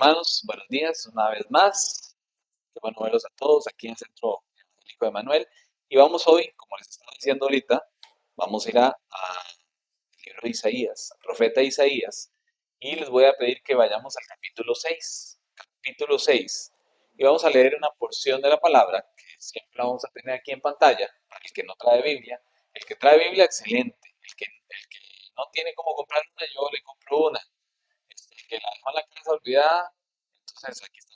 hermanos, buenos días una vez más. Qué bueno verlos a todos aquí en el Centro Evangélico de Manuel. Y vamos hoy, como les estaba diciendo ahorita, vamos a ir al libro de Isaías, al profeta Isaías. Y les voy a pedir que vayamos al capítulo 6. Capítulo 6. Y vamos a leer una porción de la palabra que siempre la vamos a tener aquí en pantalla. Para el que no trae Biblia. El que trae Biblia, excelente. El que no tiene cómo comprar una, yo le compro una. Que la dejó en la casa olvidada, entonces aquí está,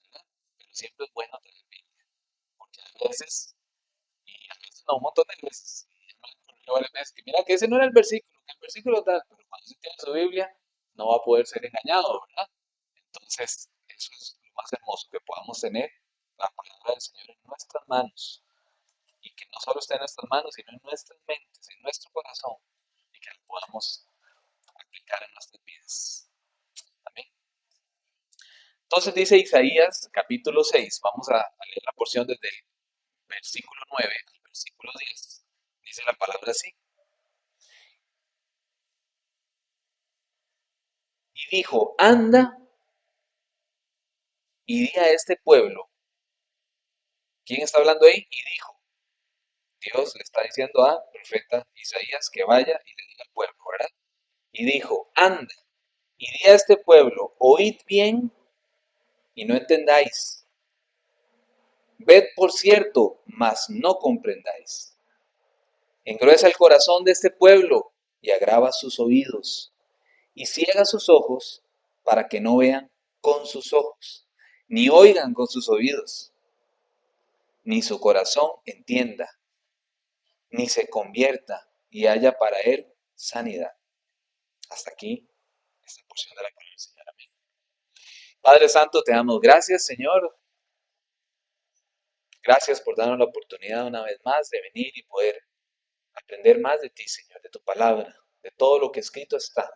¿verdad? Pero siempre es bueno tener Biblia, porque a veces no, un montón de veces, y ya me han ocurrido varias veces, que mira que ese no era el versículo, que el versículo tal, pero cuando se tiene su Biblia, no va a poder ser engañado, ¿verdad? Entonces, eso es lo más hermoso, que podamos tener la palabra del Señor en nuestras manos, y que no solo esté en nuestras manos, sino en nuestras mentes, en nuestro corazón, y que la podamos aplicar en nuestras vidas. Amén. Entonces dice Isaías capítulo 6, vamos a leer la porción desde el versículo 9 al versículo 10. Dice la palabra así. Y dijo, anda y di a este pueblo. ¿Quién está hablando ahí? Y dijo, Dios le está diciendo a profeta Isaías que vaya y le diga al pueblo, ¿verdad? Y dijo, anda y di a este pueblo, oíd bien y no entendáis. Ved por cierto, mas no comprendáis. Engruesa el corazón de este pueblo y agrava sus oídos y ciega sus ojos para que no vean con sus ojos, ni oigan con sus oídos, ni su corazón entienda, ni se convierta y haya para él sanidad. Hasta aquí esta porción de la palabra del Señor. Amén. Padre Santo, te damos gracias, Señor. Gracias por darnos la oportunidad una vez más de venir y poder aprender más de ti, Señor, de tu palabra, de todo lo que escrito está,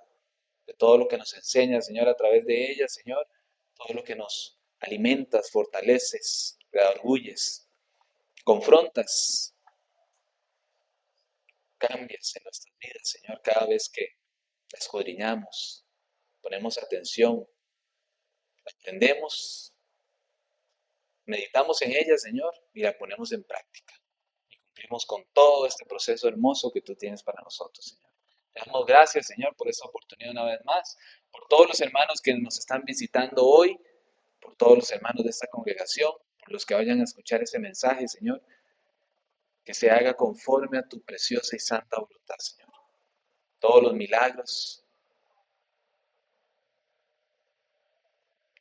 de todo lo que nos enseña, Señor, a través de ella, Señor, todo lo que nos alimentas, fortaleces, redarguyes, confrontas, cambias en nuestras vidas, Señor, cada vez que la escudriñamos, ponemos atención, la aprendemos, meditamos en ella, Señor, y la ponemos en práctica. Y cumplimos con todo este proceso hermoso que tú tienes para nosotros, Señor. Te damos gracias, Señor, por esta oportunidad una vez más, por todos los hermanos que nos están visitando hoy, por todos los hermanos de esta congregación, por los que vayan a escuchar este mensaje, Señor, que se haga conforme a tu preciosa y santa voluntad, Señor. Todos los milagros,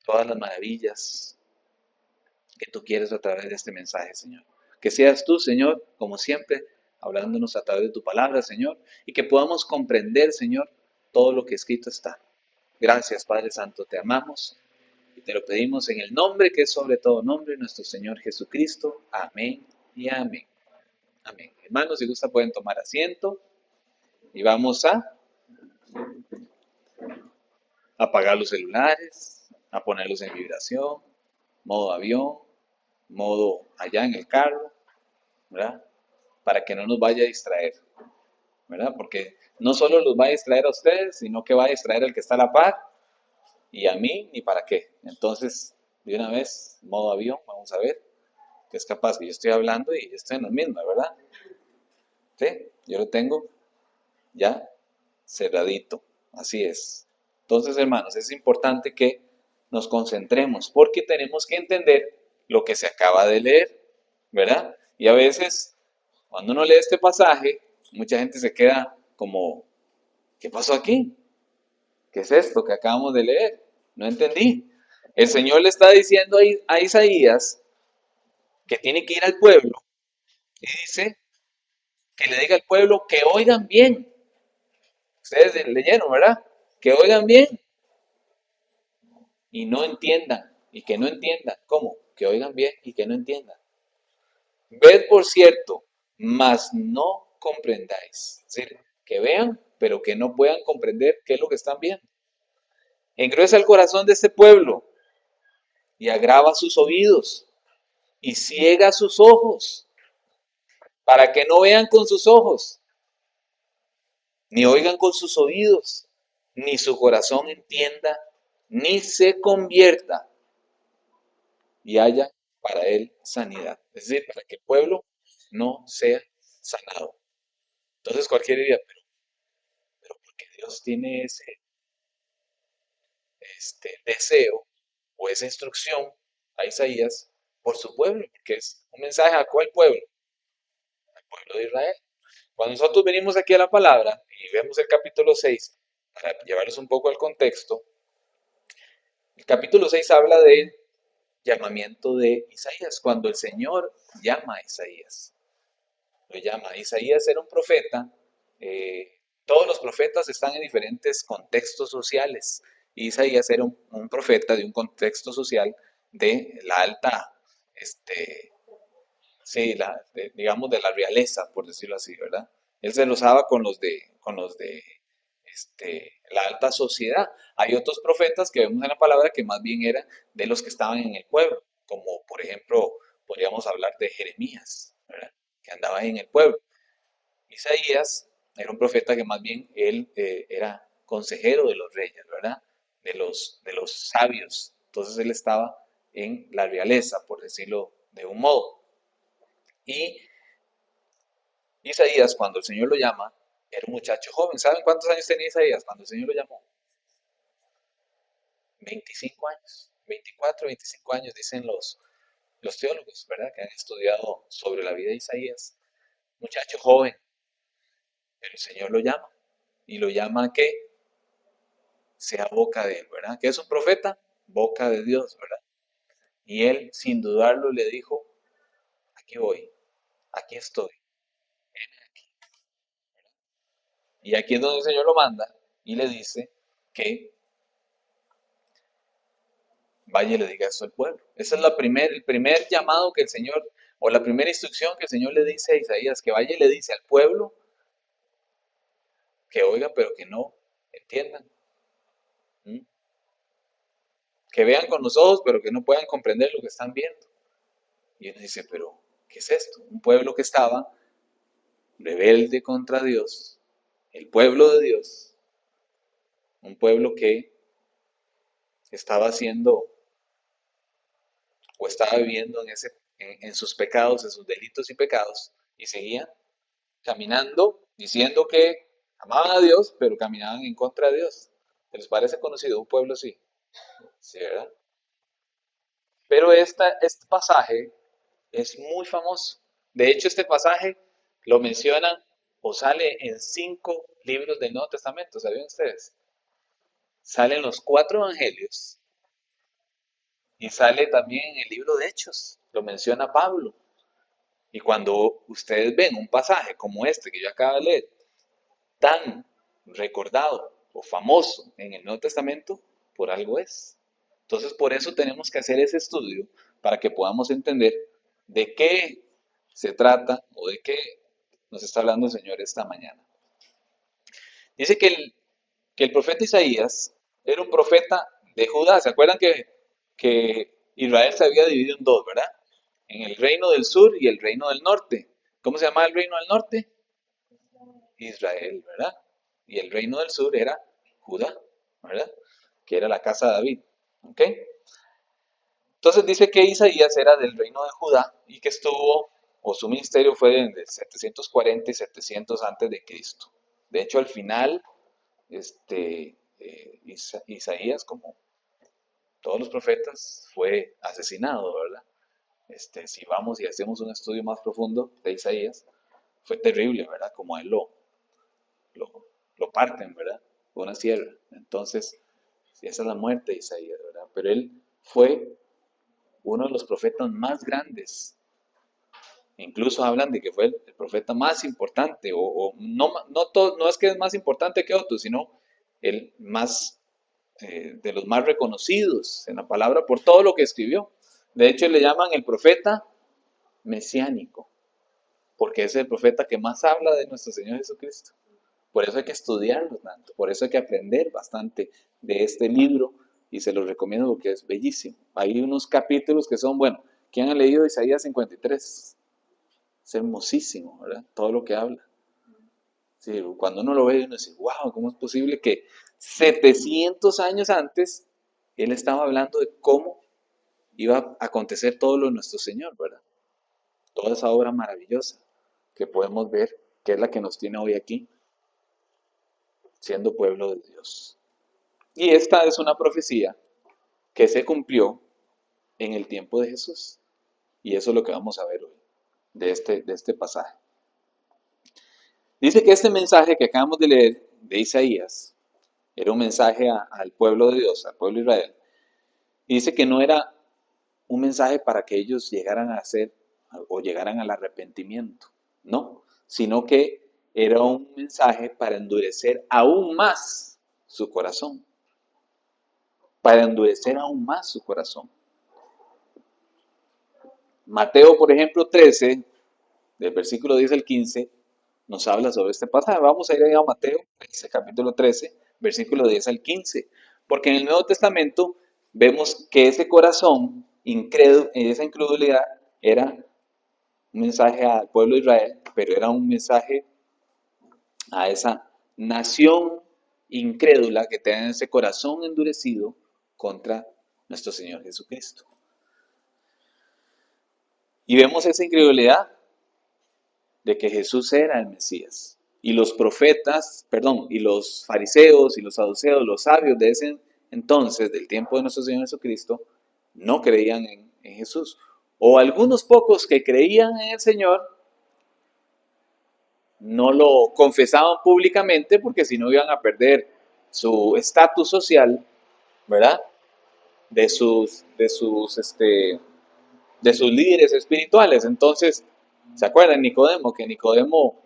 todas las maravillas que tú quieres a través de este mensaje, Señor. Que seas tú, Señor, como siempre, hablándonos a través de tu palabra, Señor, y que podamos comprender, Señor, todo lo que escrito está. Gracias, Padre Santo, te amamos y te lo pedimos en el nombre que es sobre todo nombre, nuestro Señor Jesucristo. Amén y amén. Amén. Hermanos, si gusta pueden tomar asiento y vamos a apagar los celulares, a ponerlos en vibración, modo avión, modo allá en el carro, ¿verdad? Para que no nos vaya a distraer, ¿verdad? Porque no solo los va a distraer a ustedes, sino que va a distraer al que está a la par y a mí, ni para qué. Entonces, de una vez, modo avión, vamos a ver, que es capaz que yo estoy hablando y estoy en la misma, ¿verdad? Sí, yo lo tengo ya cerradito, así es. Entonces, hermanos, es importante que nos concentremos porque tenemos que entender lo que se acaba de leer, ¿verdad? Y a veces, cuando uno lee este pasaje, mucha gente se queda como, ¿qué pasó aquí? ¿Qué es esto que acabamos de leer? No entendí. El Señor le está diciendo a Isaías que tiene que ir al pueblo y dice que le diga al pueblo que oigan bien. Ustedes leyeron, ¿verdad? Que oigan bien y no entiendan, y que no entiendan. ¿Cómo? Que oigan bien y que no entiendan. Ved por cierto, mas no comprendáis. Es decir, que vean, pero que no puedan comprender qué es lo que están viendo. Engruesa el corazón de este pueblo y agrava sus oídos y ciega sus ojos para que no vean con sus ojos, ni oigan con sus oídos, ni su corazón entienda ni se convierta y haya para él sanidad. Es decir, para que el pueblo no sea sanado. Entonces cualquiera diría, pero ¿por qué Dios tiene ese deseo o esa instrucción a Isaías por su pueblo? Porque es un mensaje a cuál pueblo, al pueblo de Israel. Cuando nosotros venimos aquí a la palabra y vemos el capítulo 6 para llevarlos un poco al contexto, el capítulo 6 habla del llamamiento de Isaías, cuando el Señor llama a Isaías. Lo llama. Isaías era un profeta. Todos los profetas están en diferentes contextos sociales. Isaías era un profeta de un contexto social de la alta, este, sí, digamos de la realeza, por decirlo así, ¿verdad? Él se los usaba con los de la alta sociedad. Hay otros profetas que vemos en la palabra que más bien eran de los que estaban en el pueblo, como por ejemplo podríamos hablar de Jeremías, ¿verdad? Que andaba ahí en el pueblo. Isaías era un profeta que más bien él era consejero de los reyes, ¿verdad? De los sabios. Entonces él estaba en la realeza, por decirlo de un modo. Y Isaías, cuando el Señor lo llama, era un muchacho joven. ¿Saben cuántos años tenía Isaías cuando el Señor lo llamó? 25 años, 24, 25 años, dicen los teólogos, ¿verdad? Que han estudiado sobre la vida de Isaías. Muchacho joven, pero el Señor lo llama. ¿Y lo llama a qué? Sea boca de él, ¿verdad? ¿Qué es un profeta? Boca de Dios, ¿verdad? Y él, sin dudarlo, le dijo, aquí voy, aquí estoy. Y aquí es donde el Señor lo manda y le dice que vaya y le diga esto al pueblo. Ese es el primer llamado que el Señor, o la primera instrucción que el Señor le dice a Isaías, que vaya y le dice al pueblo que oiga, pero que no entiendan. ¿Mm? Que vean con los ojos, pero que no puedan comprender lo que están viendo. Y uno dice, pero, ¿qué es esto? Un pueblo que estaba rebelde contra Dios, el pueblo de Dios, un pueblo que estaba haciendo o estaba viviendo en sus pecados, en sus delitos y pecados, y seguían caminando diciendo que amaban a Dios, pero caminaban en contra de Dios. ¿Les parece conocido un pueblo así? Sí, ¿verdad? Pero este pasaje es muy famoso. De hecho, este pasaje lo mencionan o sale en 5 libros del Nuevo Testamento, ¿sabían ustedes? Salen los 4 evangelios y sale también en el libro de Hechos, lo menciona Pablo. Y cuando ustedes ven un pasaje como este que yo acabo de leer, tan recordado o famoso en el Nuevo Testamento, por algo es. Entonces, por eso tenemos que hacer ese estudio para que podamos entender de qué se trata o de qué nos está hablando el Señor esta mañana. Dice que el profeta Isaías era un profeta de Judá. ¿Se acuerdan que Israel se había dividido en dos, verdad? En el reino del sur y el reino del norte. ¿Cómo se llamaba el reino del norte? Israel, ¿verdad? Y el reino del sur era Judá, ¿verdad? Que era la casa de David. ¿Ok? Entonces dice que Isaías era del reino de Judá y que estuvo, o su ministerio fue de 740 y 700 antes de Cristo. De hecho, al final, Isaías, como todos los profetas, fue asesinado, ¿verdad? Si vamos y hacemos un estudio más profundo de Isaías, fue terrible, ¿verdad? Como a él lo, lo parten, ¿verdad? Con una sierra. Entonces, esa es la muerte de Isaías, ¿verdad? Pero él fue uno de los profetas más grandes. Incluso hablan de que fue el profeta más importante, o no es que es más importante que otros, sino el más, de los más reconocidos en la palabra por todo lo que escribió. De hecho, le llaman el profeta mesiánico, porque es el profeta que más habla de nuestro Señor Jesucristo. Por eso hay que estudiarlo tanto, por eso hay que aprender bastante de este libro y se los recomiendo porque es bellísimo. Hay unos capítulos que son, bueno, ¿quién ha leído Isaías 53? Es hermosísimo, ¿verdad? Todo lo que habla. Sí, cuando uno lo ve, uno dice, wow, ¿cómo es posible que 700 años antes Él estaba hablando de cómo iba a acontecer todo lo de nuestro Señor, ¿verdad? Toda esa obra maravillosa que podemos ver, que es la que nos tiene hoy aquí, siendo pueblo de Dios. Y esta es una profecía que se cumplió en el tiempo de Jesús. Y eso es lo que vamos a ver hoy, de este pasaje. Dice que este mensaje que acabamos de leer de Isaías era un mensaje al pueblo de Dios, al pueblo de Israel. Y dice que no era un mensaje para que ellos llegaran a hacer o llegaran al arrepentimiento, no, sino que era un mensaje para endurecer aún más su corazón, para endurecer aún más su corazón. Mateo, por ejemplo, 13, del versículo 10 al 15, nos habla sobre este pasaje. Vamos a ir a Mateo 13, capítulo 13, versículo 10 al 15, porque en el Nuevo Testamento vemos que ese corazón incrédulo, esa incredulidad era un mensaje al pueblo de Israel, pero era un mensaje a esa nación incrédula que tiene ese corazón endurecido contra nuestro Señor Jesucristo. Y vemos esa incredulidad de que Jesús era el Mesías. Y los profetas, perdón, y los fariseos y los saduceos, los sabios de ese entonces, del tiempo de nuestro Señor Jesucristo, no creían en Jesús. O algunos pocos que creían en el Señor no lo confesaban públicamente porque si no iban a perder su estatus social, ¿verdad? De sus líderes espirituales. Entonces, ¿se acuerdan Nicodemo? Que Nicodemo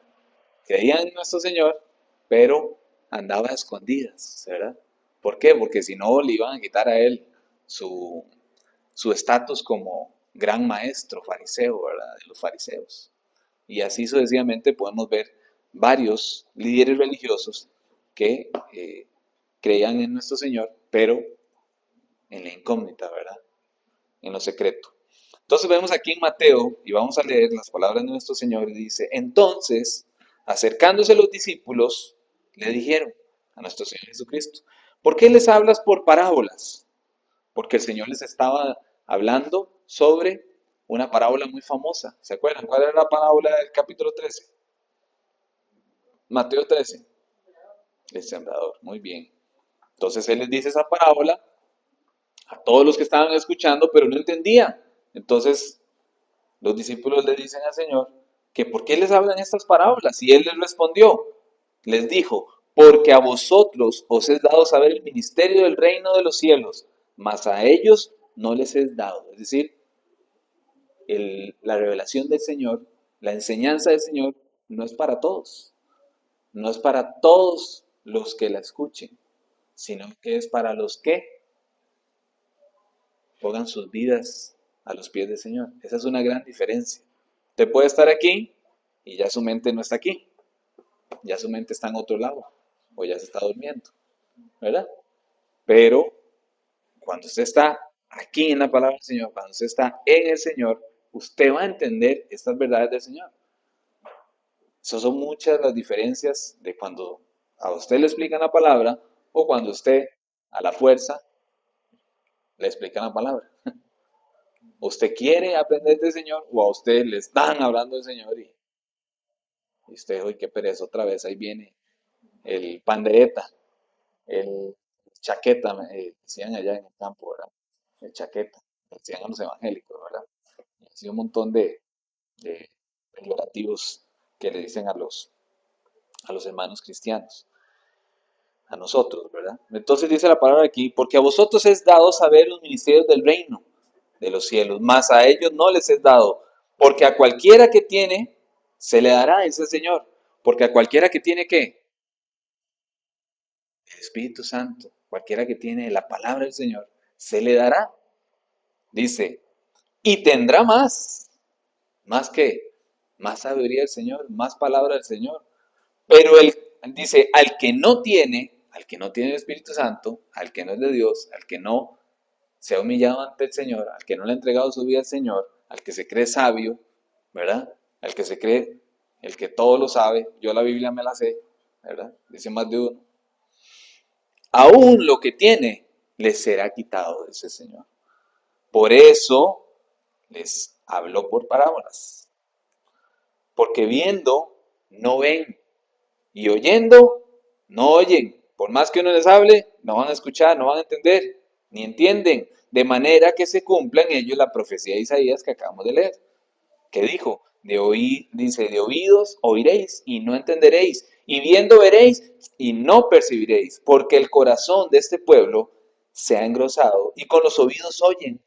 creía en nuestro Señor, pero andaba a escondidas, ¿verdad? ¿Por qué? Porque si no le iban a quitar a él su estatus como gran maestro fariseo, ¿verdad? De los fariseos. Y así sucesivamente podemos ver varios líderes religiosos que creían en nuestro Señor, pero en la incógnita, ¿verdad? En lo secreto. Entonces vemos aquí en Mateo, y vamos a leer las palabras de nuestro Señor, y dice, entonces, acercándose los discípulos, le dijeron a nuestro Señor Jesucristo, ¿por qué les hablas por parábolas? Porque el Señor les estaba hablando sobre una parábola muy famosa. ¿Se acuerdan? ¿Cuál era la parábola del capítulo 13? Mateo 13. El sembrador, muy bien. Entonces Él les dice esa parábola a todos los que estaban escuchando, pero no entendían. Entonces los discípulos le dicen al Señor que por qué les hablan estas parábolas. Y Él les respondió, les dijo, porque a vosotros os es dado saber el ministerio del reino de los cielos, mas a ellos no les es dado. Es decir, la revelación del Señor, la enseñanza del Señor, no es para todos. No es para todos los que la escuchen, sino que es para los que pongan sus vidas a los pies del Señor. Esa es una gran diferencia. Usted puede estar aquí y ya su mente no está aquí, ya su mente está en otro lado, o ya se está durmiendo, ¿verdad? Pero cuando usted está aquí en la palabra del Señor, cuando usted está en el Señor, usted va a entender estas verdades del Señor. Esas son muchas las diferencias de cuando a usted le explican la palabra o cuando usted a la fuerza le explican la palabra. ¿Usted quiere aprender del Señor o a usted le están hablando del Señor y usted, uy, qué pereza, otra vez, ahí viene el pandereta, el chaqueta, decían allá en el campo, ¿verdad? El chaqueta, decían a los evangélicos, ¿verdad? Y así un montón de peyorativos que le dicen a los hermanos cristianos, a nosotros, ¿verdad? Entonces dice la palabra aquí, porque a vosotros es dado saber los ministerios del reino de los cielos, mas a ellos no les es dado, porque a cualquiera que tiene, se le dará, dice el Señor, porque a cualquiera que tiene, ¿qué? El Espíritu Santo, cualquiera que tiene la palabra del Señor, se le dará, dice, y tendrá más que, más sabiduría del Señor, más palabra del Señor, pero él dice, al que no tiene el Espíritu Santo, al que no es de Dios, al que no se ha humillado ante el Señor, al que no le ha entregado su vida al Señor, al que se cree sabio, ¿verdad? Al que se cree el que todo lo sabe, yo la Biblia me la sé, ¿verdad? Dice más de uno. Aún lo que tiene les será quitado, dice el Señor. Por eso les habló por parábolas, porque viendo no ven y oyendo no oyen. Por más que uno les hable, no van a escuchar, no van a entender, ni entienden. De manera que se cumpla en ellos la profecía de Isaías que acabamos de leer, que dijo, de oír, dice, de oídos oiréis y no entenderéis, y viendo veréis y no percibiréis, porque el corazón de este pueblo se ha engrosado y con los oídos oyen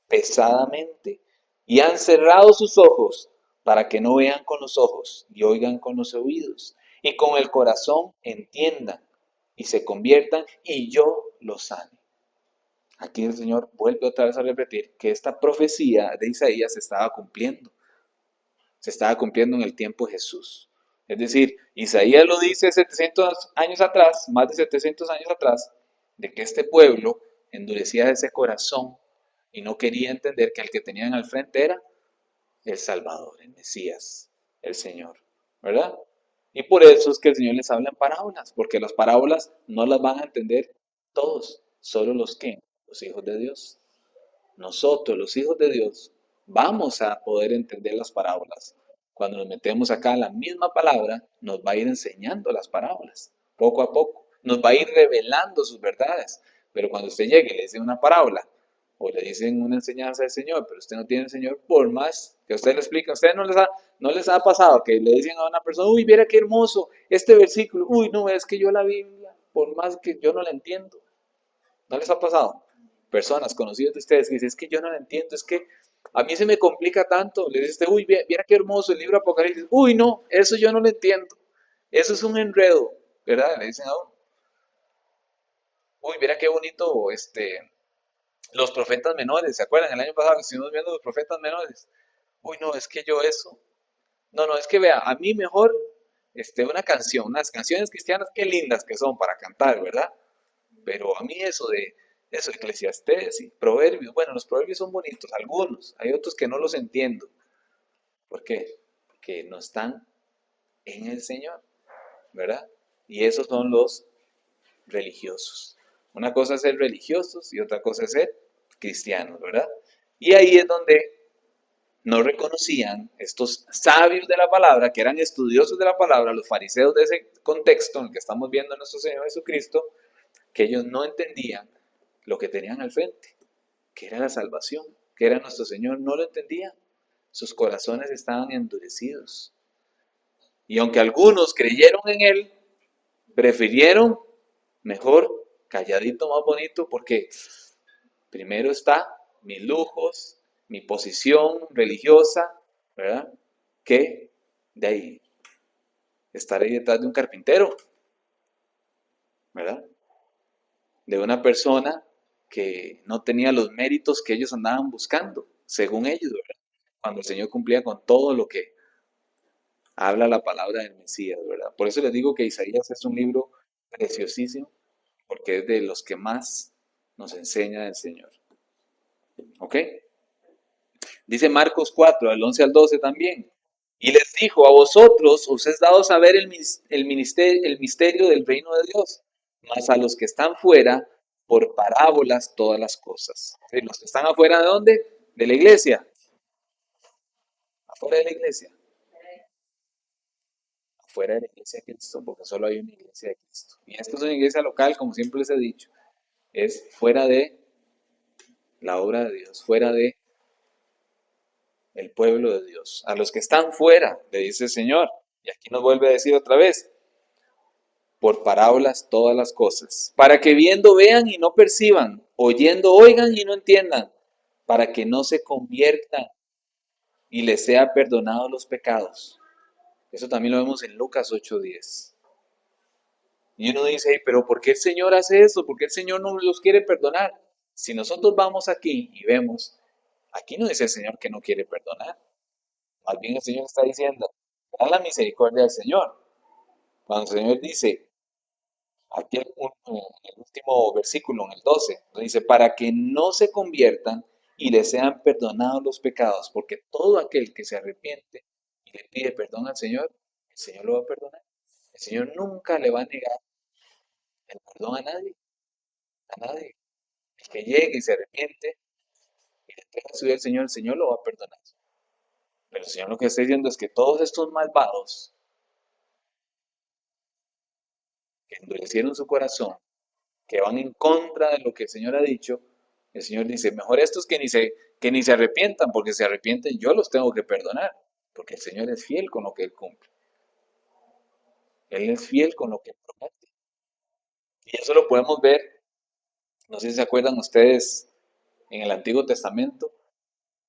pesadamente y han cerrado sus ojos para que no vean con los ojos y oigan con los oídos y con el corazón entiendan y se conviertan y yo los sane. Aquí el Señor vuelve otra vez a repetir que esta profecía de Isaías se estaba cumpliendo en el tiempo de Jesús. Es decir, Isaías lo dice 700 años atrás, más de 700 años atrás, de que este pueblo endurecía ese corazón y no quería entender que el que tenían al frente era el Salvador, el Mesías, el Señor, ¿verdad? Y por eso es que el Señor les habla en parábolas, porque las parábolas no las van a entender todos, solo los hijos de Dios. Nosotros, los hijos de Dios, vamos a poder entender las parábolas. Cuando nos metemos acá, la misma palabra nos va a ir enseñando las parábolas, poco a poco. Nos va a ir revelando sus verdades. Pero cuando usted llegue y le dice una parábola o le dicen una enseñanza del Señor, pero usted no tiene el Señor, por más que usted le explique, a usted no les ha pasado que le dicen a una persona, uy, mira qué hermoso este versículo, uy, no, es que yo la Biblia, por más que yo no la entiendo. ¿No les ha pasado? Personas conocidas de ustedes que dicen, es que yo no la entiendo, es que a mí se me complica tanto. Le dice, uy, mira qué hermoso el libro Apocalipsis. Uy, no, eso yo no lo entiendo. Eso es un enredo, ¿verdad? Le dicen a uno. Uy, mira qué bonito, los profetas menores. ¿Se acuerdan? El año pasado que estuvimos viendo los profetas menores. Uy, no, es que yo eso. No, no, es que vea, a mí mejor, una canción, unas canciones cristianas, qué lindas que son para cantar, ¿verdad? Pero a mí eso, Eclesiastés y Proverbios, bueno, los Proverbios son bonitos, algunos, hay otros que no los entiendo. ¿Por qué? Porque no están en el Señor, ¿verdad? Y esos son los religiosos. Una cosa es ser religiosos y otra cosa es ser cristianos, ¿verdad? Y ahí es donde no reconocían estos sabios de la palabra, que eran estudiosos de la palabra, los fariseos de ese contexto en el que estamos viendo a nuestro Señor Jesucristo, que ellos no entendían lo que tenían al frente, que era la salvación, que era nuestro Señor, no lo entendían. Sus corazones estaban endurecidos. Y aunque algunos creyeron en Él, prefirieron mejor calladito más bonito porque primero está mis lujos, mi posición religiosa, ¿verdad? Que de ahí estar ahí detrás de un carpintero, ¿verdad? De una persona que no tenía los méritos que ellos andaban buscando, según ellos, ¿verdad? Cuando el Señor cumplía con todo lo que habla la palabra del Mesías, ¿verdad? Por eso les digo que Isaías es un libro preciosísimo, porque es de los que más nos enseña el Señor. ¿Ok? Dice Marcos 4, del 11 al 12 también. Y les dijo, a vosotros os es dado saber el misterio del reino de Dios, mas a los que están fuera, por parábolas todas las cosas. ¿Sí? Los que están afuera, ¿de dónde? De la iglesia. Afuera de la iglesia. Afuera de la iglesia de Cristo, porque solo hay una iglesia de Cristo. Y esta es una iglesia local, como siempre les he dicho. Es fuera de la obra de Dios, fuera de el pueblo de Dios. A los que están fuera, le dice el Señor. Y aquí nos vuelve a decir otra vez, por parábolas todas las cosas, para que viendo vean y no perciban, oyendo oigan y no entiendan, para que no se conviertan y les sea perdonados los pecados. Eso también lo vemos en Lucas 8:10. Y uno dice, "Hey, pero ¿por qué el Señor hace eso? ¿Por qué el Señor no los quiere perdonar?" Si nosotros vamos aquí y vemos, aquí no dice el Señor que no quiere perdonar. Más bien el Señor está diciendo, da la misericordia del Señor. Cuando el Señor dice, aquí el último versículo, en el 12, dice, para que no se conviertan y les sean perdonados los pecados, porque todo aquel que se arrepiente y le pide perdón al Señor, el Señor lo va a perdonar. El Señor nunca le va a negar el perdón a nadie, a nadie. que llegue y se arrepiente y le entrega su vida al Señor, el Señor lo va a perdonar. Pero el Señor lo que está diciendo es que todos estos malvados que endurecieron su corazón, que van en contra de lo que el Señor ha dicho, el Señor dice, mejor estos que ni se arrepientan, porque si se arrepienten yo los tengo que perdonar, porque el Señor es fiel con lo que Él cumple. Él es fiel con lo que promete. Y eso lo podemos ver, no sé si se acuerdan ustedes, en el Antiguo Testamento,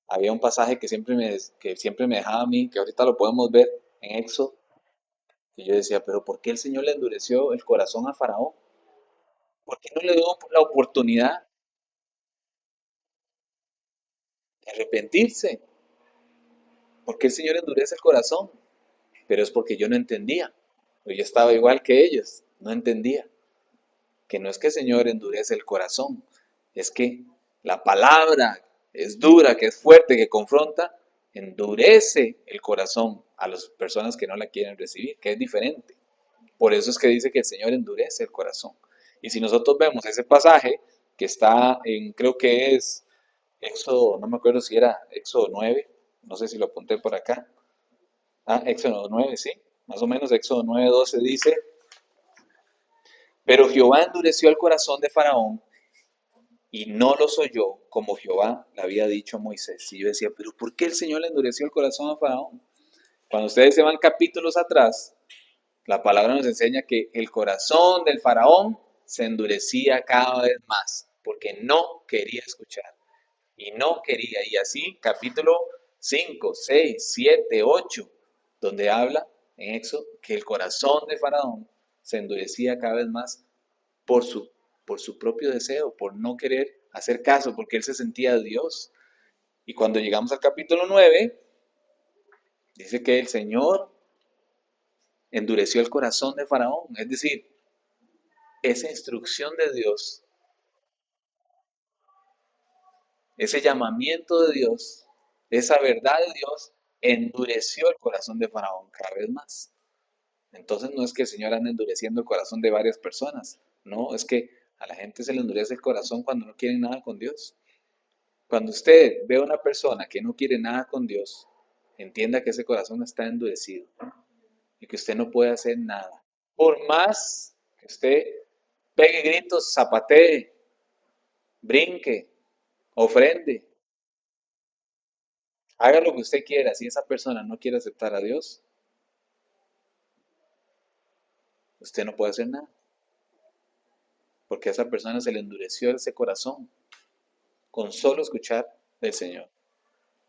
había un pasaje que siempre me dejaba a mí, que ahorita lo podemos ver en Éxodo, que yo decía, pero ¿por qué el Señor le endureció el corazón a Faraón? ¿Por qué no le dio la oportunidad de arrepentirse? ¿Por qué el Señor endurece el corazón? Pero es porque yo no entendía. Yo estaba igual que ellos, no entendía. Que no es que el Señor endurece el corazón, es que la palabra es dura, que es fuerte, que confronta, endurece el corazón a las personas que no la quieren recibir, que es diferente. Por eso es que dice que el Señor endurece el corazón. Y si nosotros vemos ese pasaje que está en, creo que es Éxodo, no me acuerdo si era Éxodo 9, no sé si lo apunté por acá. Ah, Éxodo 9, sí, más o menos Éxodo 9:12 dice, pero Jehová endureció el corazón de Faraón y no los oyó como Jehová le había dicho a Moisés. Y yo decía, pero ¿por qué el Señor le endureció el corazón a Faraón? Cuando ustedes se van capítulos atrás, la palabra nos enseña que el corazón del Faraón se endurecía cada vez más, porque no quería escuchar y no quería. Y así, capítulo 5, 6, 7, 8, donde habla en Éxodo que el corazón de Faraón se endurecía cada vez más por su, por su propio deseo, por no querer hacer caso, porque él se sentía Dios. Y cuando llegamos al capítulo 9 dice que el Señor endureció el corazón de Faraón, es decir, esa instrucción de Dios, ese llamamiento de Dios, esa verdad de Dios, endureció el corazón de Faraón cada vez más. Entonces no es que el Señor ande endureciendo el corazón de varias personas, no, es que a la gente se le endurece el corazón cuando no quieren nada con Dios. Cuando usted ve a una persona que no quiere nada con Dios, entienda que ese corazón está endurecido y que usted no puede hacer nada. Por más que usted pegue gritos, zapatee, brinque, ofrende, haga lo que usted quiera, si esa persona no quiere aceptar a Dios, usted no puede hacer nada, porque a esa persona se le endureció ese corazón con solo escuchar del Señor.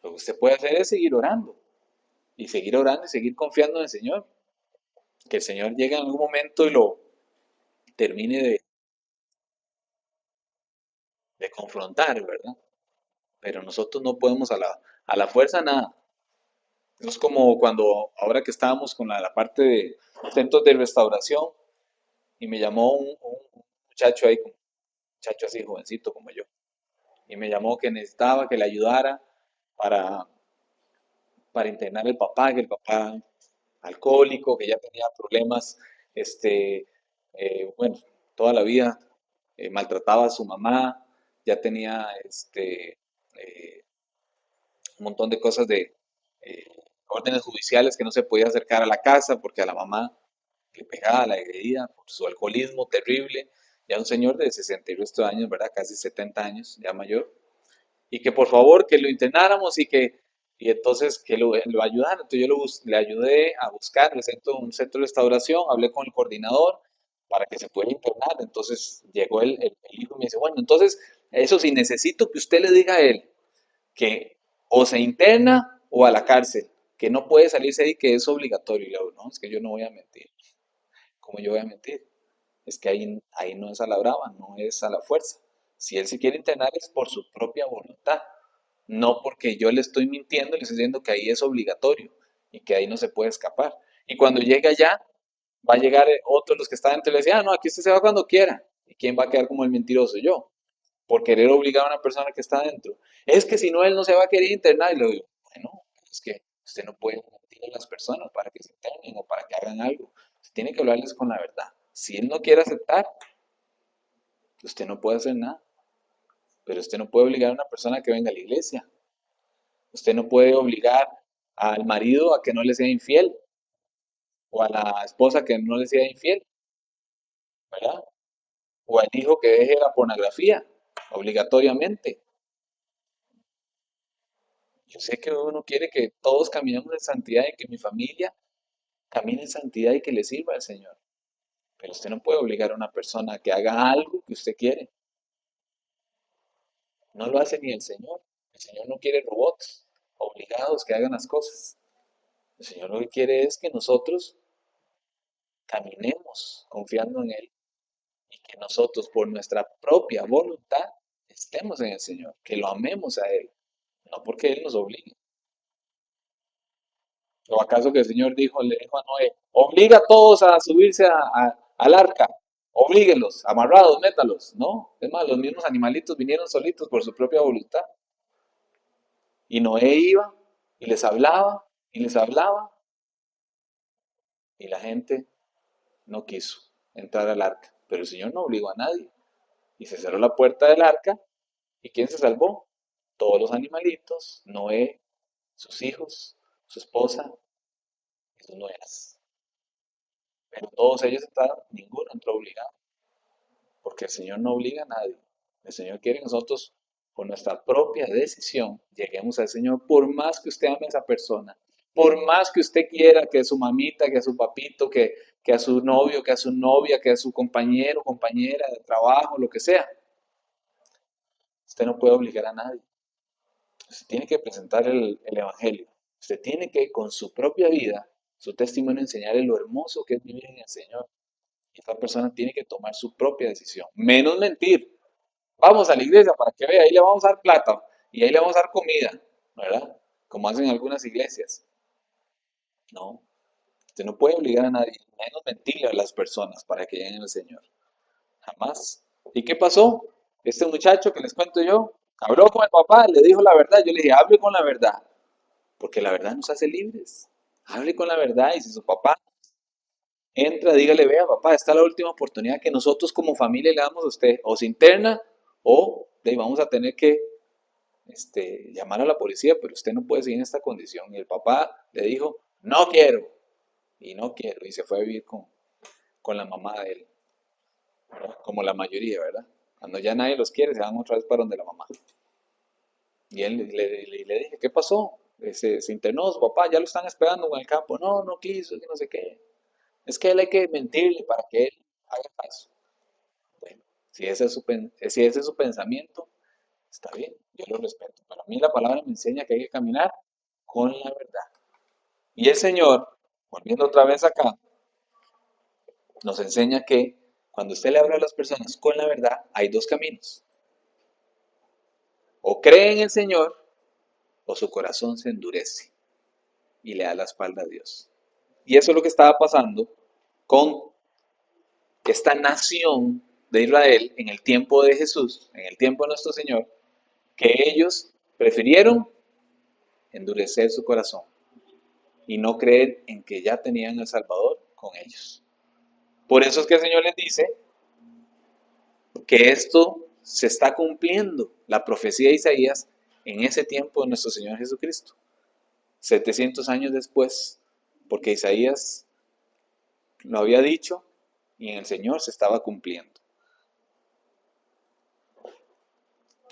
Lo que usted puede hacer es seguir orando y seguir confiando en el Señor, que el Señor llegue en algún momento y lo termine de confrontar, ¿verdad? Pero nosotros no podemos a la fuerza nada. Es como cuando, ahora que estábamos con la parte de centros de restauración, y me llamó un muchacho ahí, un muchacho así jovencito como yo, y me llamó que necesitaba que le ayudara para, para internar el papá, que el papá alcohólico, que ya tenía problemas, bueno, toda la vida maltrataba a su mamá, ya tenía eh, un montón de cosas de eh, órdenes judiciales que no se podía acercar a la casa porque a la mamá le pegaba, la agredía por su alcoholismo terrible, ya un señor de 60 y resto de años, ¿verdad? Casi 70 años, ya mayor, y que por favor que lo internáramos y entonces que lo ayudaran. Entonces yo le ayudé a buscar un centro de restauración, hablé con el coordinador para que se pueda internar. Entonces llegó el hijo y me dice, bueno, entonces eso sí, necesito que usted le diga a él que o se interna o a la cárcel, que no puede salirse ahí, que es obligatorio. Y yo, no, es que yo no voy a mentir. ¿Cómo yo voy a mentir? Es que ahí no es a la brava, no es a la fuerza. Si él se quiere internar es por su propia voluntad, no porque yo le estoy mintiendo, le estoy diciendo que ahí es obligatorio y que ahí no se puede escapar. Y cuando llegue allá, va a llegar otros los que están dentro y le decir, ah, no, aquí usted se va cuando quiera. ¿Y quién va a quedar como el mentiroso? Yo, por querer obligar a una persona que está dentro. Es que si no, él no se va a querer internar. Y le digo, bueno, es que usted no puede mentir a las personas para que se internen o para que hagan algo. Usted tiene que hablarles con la verdad. Si él no quiere aceptar, usted no puede hacer nada. Pero usted no puede obligar a una persona a que venga a la iglesia. Usted no puede obligar al marido a que no le sea infiel o a la esposa que no le sea infiel, ¿verdad? O al hijo que deje la pornografía obligatoriamente. Yo sé que uno quiere que todos caminemos en santidad y que mi familia camine en santidad y que le sirva al Señor. Pero usted no puede obligar a una persona a que haga algo que usted quiere. No lo hace ni el Señor. El Señor no quiere robots obligados que hagan las cosas. El Señor lo que quiere es que nosotros caminemos confiando en Él y que nosotros por nuestra propia voluntad estemos en el Señor, que lo amemos a Él, no porque Él nos obligue. ¿O acaso que el Señor le dijo a Noé, obliga a todos a subirse al arca, oblíguelos, amarrados, métalos? No, es más, los mismos animalitos vinieron solitos por su propia voluntad. Y Noé iba y les hablaba, y la gente no quiso entrar al arca. Pero el Señor no obligó a nadie. Y se cerró la puerta del arca. ¿Y quién se salvó? Todos los animalitos, Noé, sus hijos, su esposa y sus nueras. Pero todos ellos entraron, ninguno entró obligado, porque el Señor no obliga a nadie. El Señor quiere que nosotros, por nuestra propia decisión, lleguemos al Señor, por más que usted ame a esa persona, por más que usted quiera que a su mamita, que a su papito, que a su novio, que a su novia, que a su compañero, compañera de trabajo, lo que sea. Usted no puede obligar a nadie. Usted tiene que presentar el Evangelio. Usted tiene que, con su propia vida, su testimonio, enseñarle lo hermoso que es vivir en el Señor. Y esta persona tiene que tomar su propia decisión. Menos mentir. Vamos a la iglesia para que vea, ahí le vamos a dar plata y ahí le vamos a dar comida, ¿verdad? Como hacen algunas iglesias. No, usted no puede obligar a nadie, menos mentirle a las personas para que lleguen al Señor. Jamás. ¿Y qué pasó? Este muchacho que les cuento yo, habló con el papá, le dijo la verdad. Yo le dije, hable con la verdad, porque la verdad nos hace libres. Hable con la verdad y si su papá entra, dígale, vea, papá, esta es la última oportunidad que nosotros como familia le damos a usted. O se interna o le vamos a tener que llamar a la policía, pero usted no puede seguir en esta condición. Y el papá le dijo, no quiero, y no quiero, y se fue a vivir con la mamá de él, ¿verdad? Como la mayoría, ¿verdad? Cuando ya nadie los quiere, se van otra vez para donde la mamá. Y él le dije, ¿qué pasó? Se internó, su papá, ya lo están esperando en el campo. No, no quiso, que no sé qué. Es que él hay que mentirle para que él haga caso. Bueno, si ese es su pensamiento, está bien, yo lo respeto. Pero a mí la palabra me enseña que hay que caminar con la verdad. Y el Señor, volviendo otra vez acá, nos enseña que cuando usted le habla a las personas con la verdad, hay dos caminos. O cree en el Señor o su corazón se endurece y le da la espalda a Dios. Y eso es lo que estaba pasando con esta nación de Israel en el tiempo de Jesús, en el tiempo de nuestro Señor, que ellos prefirieron endurecer su corazón y no creer en que ya tenían al Salvador con ellos. Por eso es que el Señor les dice que esto se está cumpliendo, la profecía de Isaías, en ese tiempo de nuestro Señor Jesucristo, 700 años después, porque Isaías lo había dicho y en el Señor se estaba cumpliendo.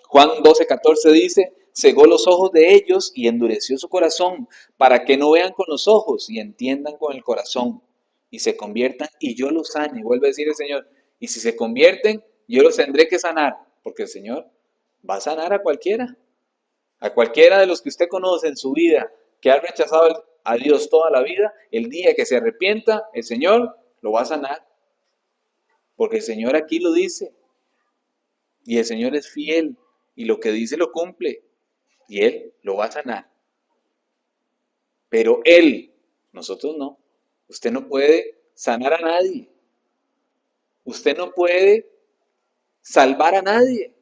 Juan 12:14 dice, cegó los ojos de ellos y endureció su corazón, para que no vean con los ojos y entiendan con el corazón, y se conviertan y yo los sane. Vuelve a decir el Señor, y si se convierten, yo los tendré que sanar, porque el Señor va a sanar a cualquiera de los que usted conoce en su vida, que ha rechazado a Dios toda la vida, el día que se arrepienta, el Señor lo va a sanar, porque el Señor aquí lo dice, y el Señor es fiel, y lo que dice lo cumple, y Él lo va a sanar. Pero Él, nosotros no. Usted no puede sanar a nadie. Usted no puede salvar a nadie.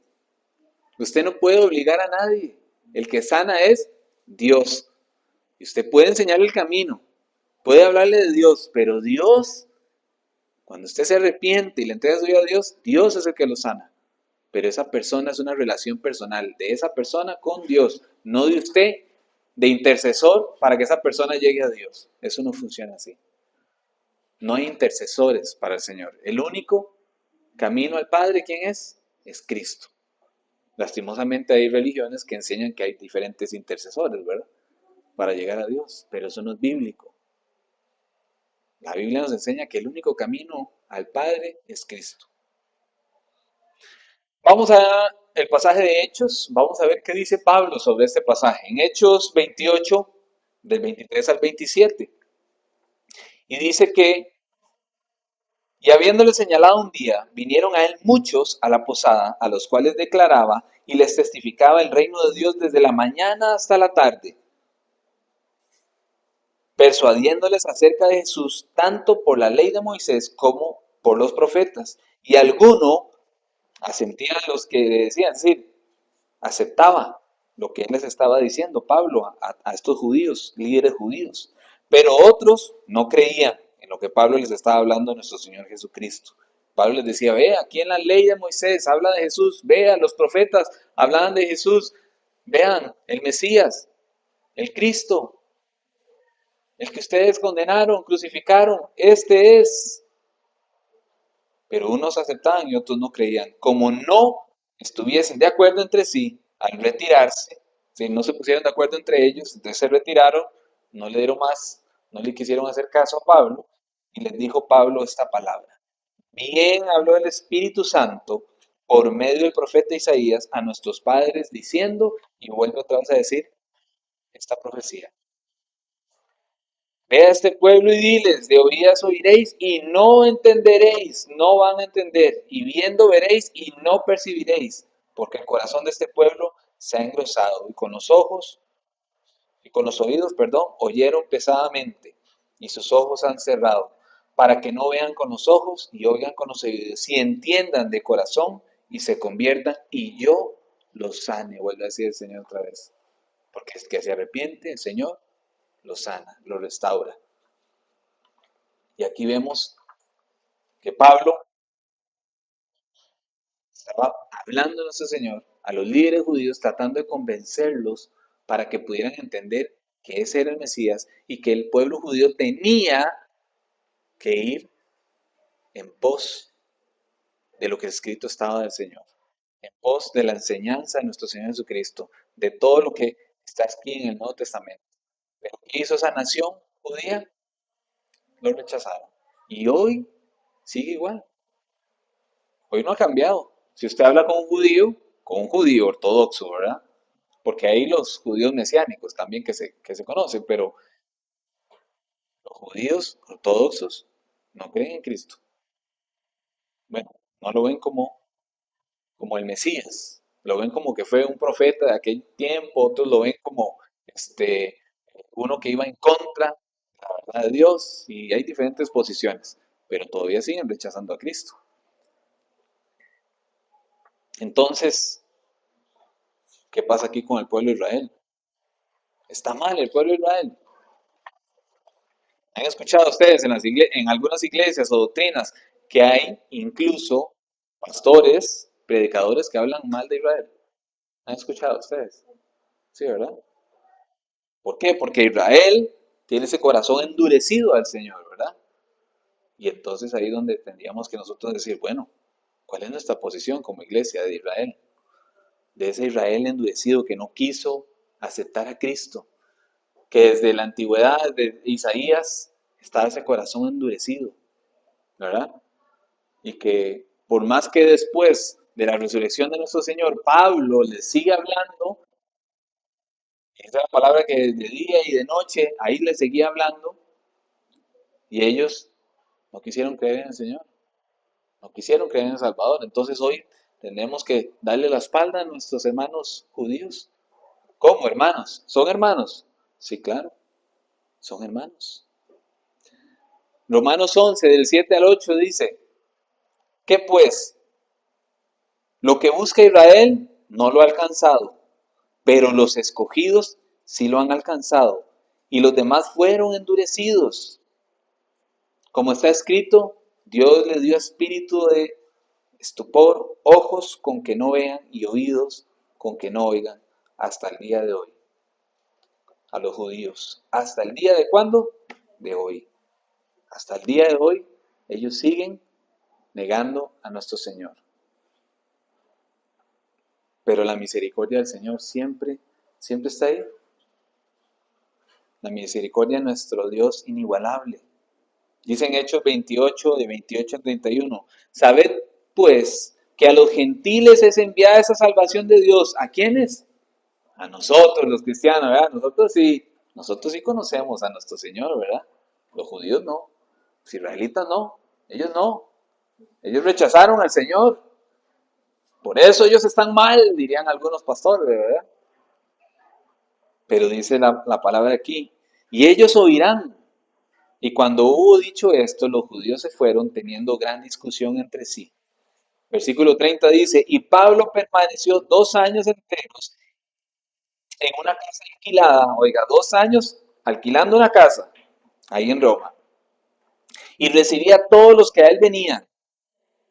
Usted no puede obligar a nadie. El que sana es Dios. Y usted puede enseñarle el camino, puede hablarle de Dios, pero Dios, cuando usted se arrepiente y le entrega su vida a Dios, Dios es el que lo sana. pero esa persona es una relación personal de esa persona con Dios, no de usted de intercesor para que esa persona llegue a Dios. Eso no funciona así. No hay intercesores para el Señor. El único camino al Padre, ¿quién es? Es Cristo. Lastimosamente hay religiones que enseñan que hay diferentes intercesores, ¿verdad? Para llegar a Dios, pero eso no es bíblico. La Biblia nos enseña que el único camino al Padre es Cristo. Vamos a el pasaje de Hechos, vamos a ver qué dice Pablo sobre este pasaje. En Hechos 28, del 23 al 27. Y dice que, y habiéndole señalado un día, vinieron a él muchos a la posada, a los cuales declaraba y les testificaba el reino de Dios desde la mañana hasta la tarde, persuadiéndoles acerca de Jesús tanto por la ley de Moisés como por los profetas. Y alguno asentía a los que decían, es decir, aceptaba lo que él les estaba diciendo, Pablo, a estos judíos, líderes judíos. Pero otros no creían en lo que Pablo les estaba hablando a nuestro Señor Jesucristo. Pablo les decía, ve, aquí en la ley de Moisés habla de Jesús, vea, los profetas hablaban de Jesús, vean, el Mesías, el Cristo, el que ustedes condenaron, crucificaron, este es. Pero unos aceptaban y otros no creían. Como no estuviesen de acuerdo entre sí, al retirarse, si no se pusieron de acuerdo entre ellos, entonces se retiraron, no le dieron más, no le quisieron hacer caso a Pablo, y les dijo Pablo esta palabra. Bien habló el Espíritu Santo por medio del profeta Isaías a nuestros padres diciendo, y vuelve otra vez a decir esta profecía. Ve a este pueblo y diles, de oídas oiréis y no entenderéis, no van a entender, y viendo veréis y no percibiréis, porque el corazón de este pueblo se ha engrosado, y con los ojos, y con los oídos, perdón, oyeron pesadamente, y sus ojos han cerrado, para que no vean con los ojos y oigan con los oídos, y entiendan de corazón y se conviertan, y yo los sane, vuelve a decir el Señor otra vez, porque es que se arrepiente, el Señor lo sana, lo restaura. Y aquí vemos que Pablo estaba hablando a nuestro Señor, a los líderes judíos, tratando de convencerlos para que pudieran entender que ese era el Mesías y que el pueblo judío tenía que ir en pos de lo que escrito estaba del Señor, en pos de la enseñanza de nuestro Señor Jesucristo, de todo lo que está aquí en el Nuevo Testamento. Pero ¿qué hizo esa nación judía? Lo rechazaron. Y hoy sigue igual. Hoy no ha cambiado. Si usted habla con un judío ortodoxo, ¿verdad? Porque hay los judíos mesiánicos también que se conocen, pero los judíos ortodoxos no creen en Cristo. Bueno, no lo ven como el Mesías, lo ven como que fue un profeta de aquel tiempo, otros lo ven como este, uno que iba en contra de la verdad de Dios, y hay diferentes posiciones, pero todavía siguen rechazando a Cristo. Entonces, ¿qué pasa aquí con el pueblo de Israel? Está mal el pueblo de Israel. ¿Han escuchado ustedes en algunas iglesias o doctrinas que hay incluso pastores, predicadores que hablan mal de Israel? ¿Han escuchado ustedes? Sí, ¿verdad? ¿Por qué? Porque Israel tiene ese corazón endurecido al Señor, ¿verdad? Y entonces ahí es donde tendríamos que nosotros decir, bueno, ¿cuál es nuestra posición como iglesia de Israel? De ese Israel endurecido que no quiso aceptar a Cristo, que desde la antigüedad de Isaías estaba ese corazón endurecido, ¿verdad? Y que por más que después de la resurrección de nuestro Señor, Pablo les sigue hablando, y esa es la palabra que de día y de noche ahí les seguía hablando, y ellos no quisieron creer en el Señor, no quisieron creer en el Salvador. Entonces hoy tenemos que darle la espalda a nuestros hermanos judíos. ¿Cómo, hermanos? ¿Son hermanos? Sí, claro, son hermanos. Romanos 11, del 7 al 8 dice, ¿qué pues? Lo que busca Israel no lo ha alcanzado, pero los escogidos sí lo han alcanzado, y los demás fueron endurecidos. Como está escrito, Dios les dio espíritu de estupor, ojos con que no vean y oídos con que no oigan hasta el día de hoy. A los judíos, ¿hasta el día de cuándo? De hoy. Hasta el día de hoy ellos siguen negando a nuestro Señor. Pero la misericordia del Señor siempre, siempre está ahí. La misericordia de nuestro Dios inigualable. Dice en Hechos 28, de 28 a 31. Sabed pues que a los gentiles es enviada esa salvación de Dios. ¿A quiénes? A nosotros los cristianos, ¿verdad? Nosotros sí conocemos a nuestro Señor, ¿verdad? Los judíos no, los israelitas no. Ellos rechazaron al Señor. Por eso ellos están mal, dirían algunos pastores, ¿verdad? Pero dice la palabra aquí, y ellos oirán. Y cuando hubo dicho esto, los judíos se fueron teniendo gran discusión entre sí. Versículo 30 dice, y Pablo permaneció 2 años enteros en una casa alquilada, oiga, 2 años alquilando una casa ahí en Roma, y recibía a todos los que a él venían,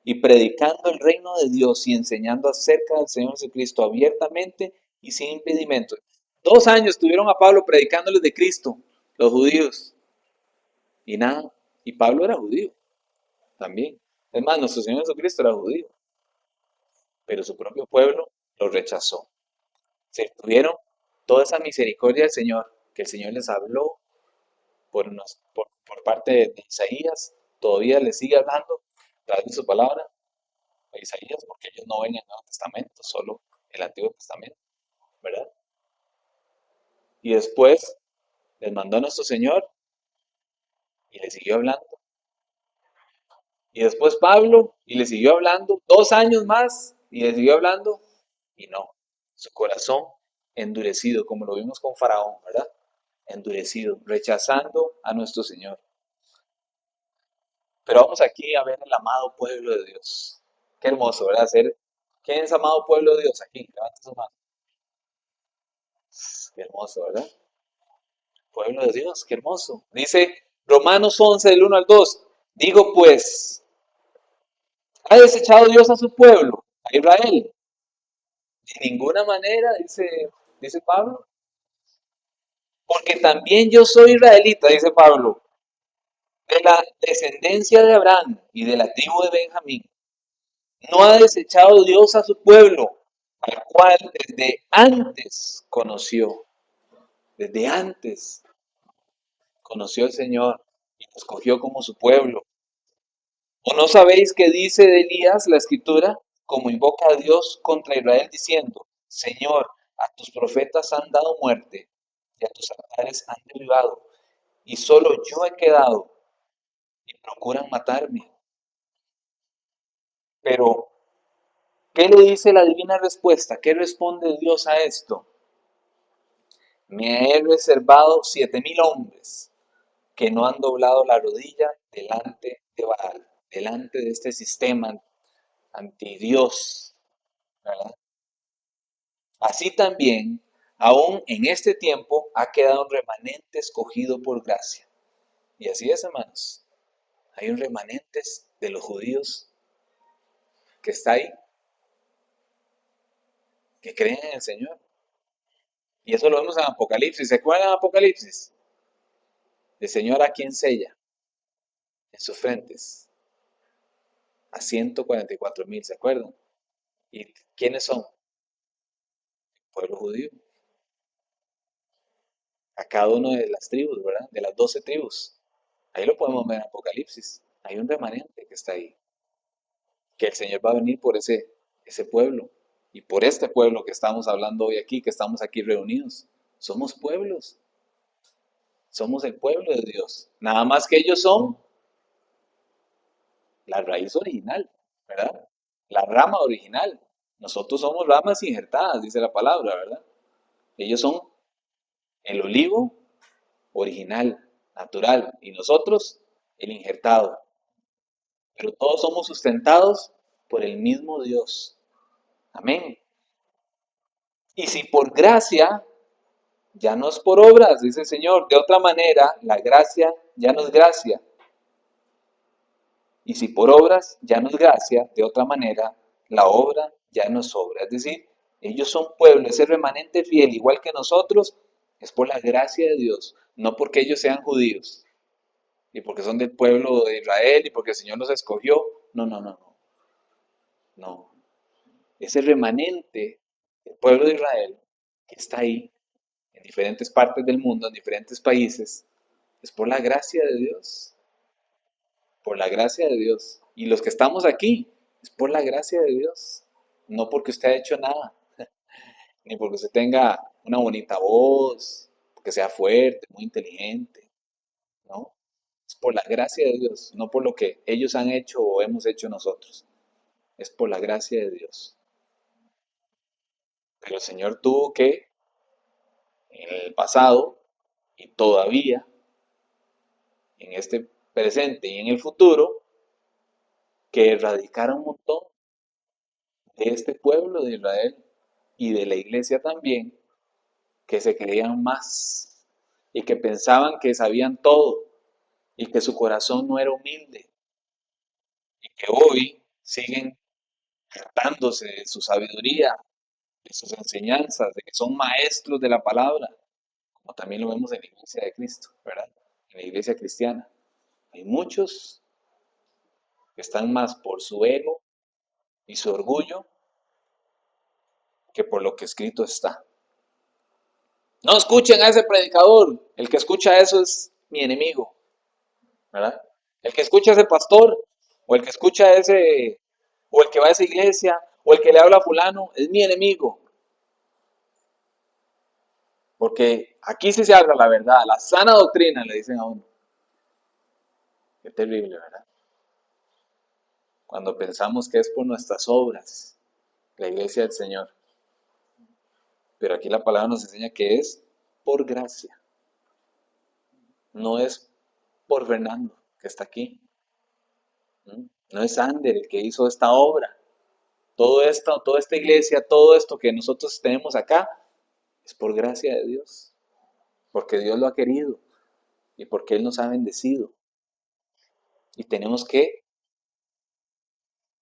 y predicando el reino de Dios y enseñando acerca del Señor Jesucristo abiertamente y sin impedimento. 2 años tuvieron a Pablo predicándoles de Cristo, los judíos, y nada, y Pablo era judío también. Es más, nuestro Señor Jesucristo era judío, pero su propio pueblo lo rechazó. Se tuvieron toda esa misericordia del Señor, que el Señor les habló por parte de Isaías, todavía les sigue hablando a través de su palabra a Isaías, porque ellos no ven el Nuevo Testamento, solo el Antiguo Testamento, ¿verdad? Y después les mandó a nuestro Señor y les siguió hablando. Y después Pablo y le siguió hablando 2 años más y le siguió hablando y no, su corazón endurecido, como lo vimos con Faraón, ¿verdad? Endurecido, rechazando a nuestro Señor. Pero vamos aquí a ver el amado pueblo de Dios. Qué hermoso, ¿verdad? ¿Quién es amado pueblo de Dios aquí? Levanta su mano. Qué hermoso, ¿verdad? Pueblo de Dios, qué hermoso. Dice Romanos 11, del 1 al 2. Digo pues, ¿ha desechado Dios a su pueblo, a Israel? De ninguna manera, dice Pablo. Porque también yo soy israelita, dice Pablo, de la descendencia de Abraham y de la tribu de Benjamín. No ha desechado Dios a su pueblo, al cual desde antes conoció. Desde antes conoció el Señor y lo escogió como su pueblo. ¿O no sabéis qué dice de Elías la escritura? Como invoca a Dios contra Israel diciendo, Señor, a tus profetas han dado muerte y a tus altares han derribado, y solo yo he quedado y procuran matarme. Pero, ¿qué le dice la divina respuesta? ¿Qué responde Dios a esto? Me he reservado 7,000 hombres que no han doblado la rodilla delante de Baal, delante de este sistema anti-Dios, ¿verdad? Así también, aún en este tiempo, ha quedado un remanente escogido por gracia. Y así es, hermanos. Hay un remanente de los judíos que está ahí, que creen en el Señor. Y eso lo vemos en Apocalipsis. ¿Se acuerdan de Apocalipsis? El Señor a quien sella en sus frentes. A 144,000, ¿se acuerdan? ¿Y quiénes son? El pueblo judío. A cada uno de las tribus, ¿verdad? De las 12 tribus. Ahí lo podemos ver en Apocalipsis. Hay un remanente que está ahí. Que el Señor va a venir por ese pueblo. Y por este pueblo que estamos hablando hoy aquí, que estamos aquí reunidos. Somos pueblos. Somos el pueblo de Dios. Nada más que ellos son la raíz original, ¿verdad? La rama original. Nosotros somos ramas injertadas, dice la palabra, ¿verdad? Ellos son el olivo original, natural, y nosotros el injertado. Pero todos somos sustentados por el mismo Dios. Amén. Y si por gracia, ya no es por obras, dice el Señor. De otra manera, la gracia ya no es gracia. Y si por obras ya no es gracia, de otra manera, la obra ya no es obra. Es decir, ellos son pueblo, ese remanente fiel, igual que nosotros, es por la gracia de Dios, no porque ellos sean judíos y porque son del pueblo de Israel y porque el Señor los escogió. No, no, no, no. No. Ese remanente del pueblo de Israel que está ahí en diferentes partes del mundo, en diferentes países, es por la gracia de Dios, por la gracia de Dios. Y los que estamos aquí, es por la gracia de Dios, no porque usted ha hecho nada, ni porque usted tenga una bonita voz, porque sea fuerte, muy inteligente, ¿no? Es por la gracia de Dios, no por lo que ellos han hecho o hemos hecho nosotros. Es por la gracia de Dios. Pero el Señor tuvo que, en el pasado y todavía, en este presente y en el futuro, que erradicara un montón de este pueblo de Israel y de la iglesia también, que se creían más y que pensaban que sabían todo y que su corazón no era humilde y que hoy siguen jactándose de su sabiduría, de sus enseñanzas, de que son maestros de la palabra, como también lo vemos en la iglesia de Cristo, ¿verdad? En la iglesia cristiana. Hay muchos que están más por su ego y su orgullo que por lo que escrito está. No escuchen a ese predicador, el que escucha eso es mi enemigo, ¿verdad? El que escucha a ese pastor, o el que escucha a ese, o el que va a esa iglesia, o el que le habla a fulano, es mi enemigo. Porque aquí sí se habla la verdad, la sana doctrina, le dicen a uno. Qué terrible, ¿verdad? Cuando pensamos que es por nuestras obras, la iglesia del Señor. Pero aquí la palabra nos enseña que es por gracia. No es por Fernando, que está aquí. No es Ander el que hizo esta obra. Todo esto, toda esta iglesia, todo esto que nosotros tenemos acá, es por gracia de Dios. Porque Dios lo ha querido y porque Él nos ha bendecido. Y tenemos que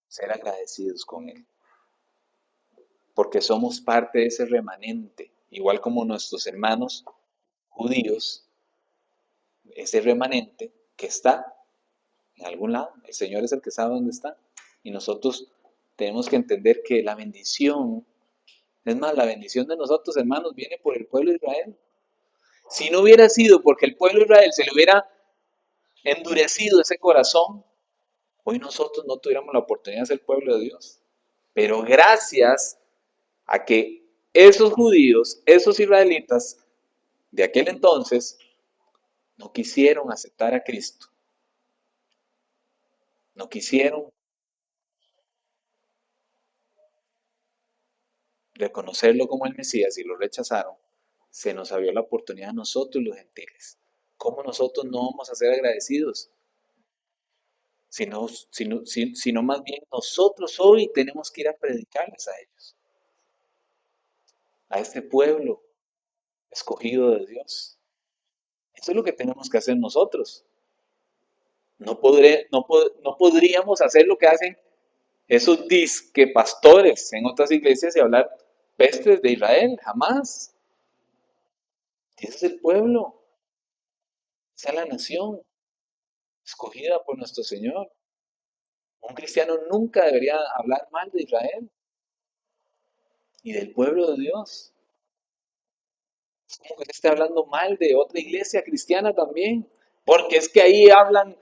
ser agradecidos con Él. Porque somos parte de ese remanente, igual como nuestros hermanos judíos, ese remanente que está en algún lado. El Señor es el que sabe dónde está. Y nosotros tenemos que entender que la bendición, es más, la bendición de nosotros, hermanos, viene por el pueblo de Israel. Si no hubiera sido porque el pueblo de Israel se le hubiera endurecido ese corazón, hoy nosotros no tuviéramos la oportunidad de ser pueblo de Dios. Pero gracias a que esos judíos, esos israelitas de aquel entonces, no quisieron aceptar a Cristo, no quisieron reconocerlo como el Mesías y lo rechazaron, se nos abrió la oportunidad a nosotros los gentiles. ¿Cómo nosotros no vamos a ser agradecidos? Sino más bien nosotros hoy tenemos que ir a predicarles a ellos, a este pueblo escogido de Dios. Eso es lo que tenemos que hacer nosotros. No podríamos hacer lo que hacen esos disque pastores en otras iglesias y hablar pestes de Israel, jamás. Ese es el pueblo, esa es la nación escogida por nuestro Señor. Un cristiano nunca debería hablar mal de Israel y del pueblo de Dios. Es como que se esté hablando mal de otra iglesia cristiana también, porque es que ahí hablan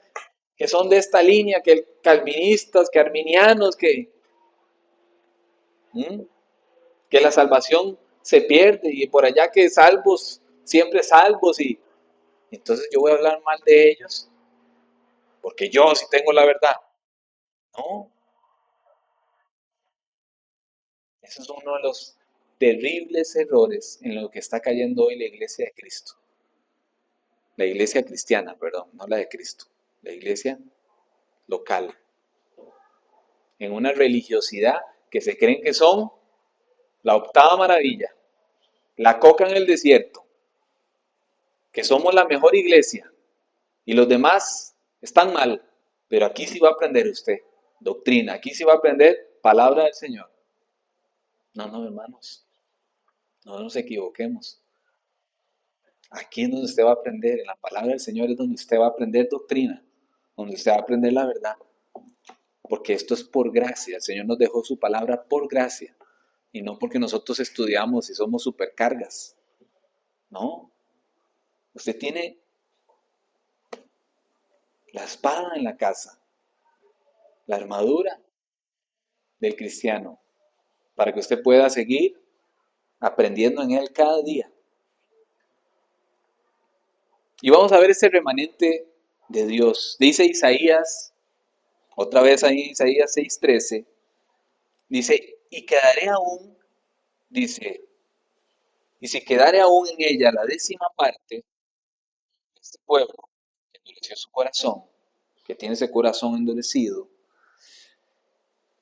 que son de esta línea, que calvinistas, que arminianos, ¿Mm? que la salvación se pierde y por allá que salvos, siempre salvos y entonces yo voy a hablar mal de ellos porque yo sí tengo la verdad. No, eso es uno de los terribles errores en lo que está cayendo hoy la iglesia de Cristo. La iglesia cristiana, perdón, no la de Cristo. La iglesia local. En una religiosidad que se creen que son la octava maravilla, la coca en el desierto, que somos la mejor iglesia y los demás están mal. Pero aquí sí va a aprender usted doctrina, aquí sí va a aprender palabra del Señor. No, no, hermanos, no nos equivoquemos. Aquí es donde usted va a aprender, en la palabra del Señor es donde usted va a aprender doctrina, donde usted va a aprender la verdad, porque esto es por gracia. El Señor nos dejó su palabra por gracia y no porque nosotros estudiamos y somos supercargas. No, usted tiene la espada en la casa, la armadura del cristiano, para que usted pueda seguir aprendiendo en él cada día. Y vamos a ver ese remanente de Dios. Dice Isaías, otra vez ahí Isaías 6:13, dice, y quedaré aún, dice, y si quedare aún en ella la 10ª parte de este pueblo que endureció su corazón, que tiene ese corazón endurecido,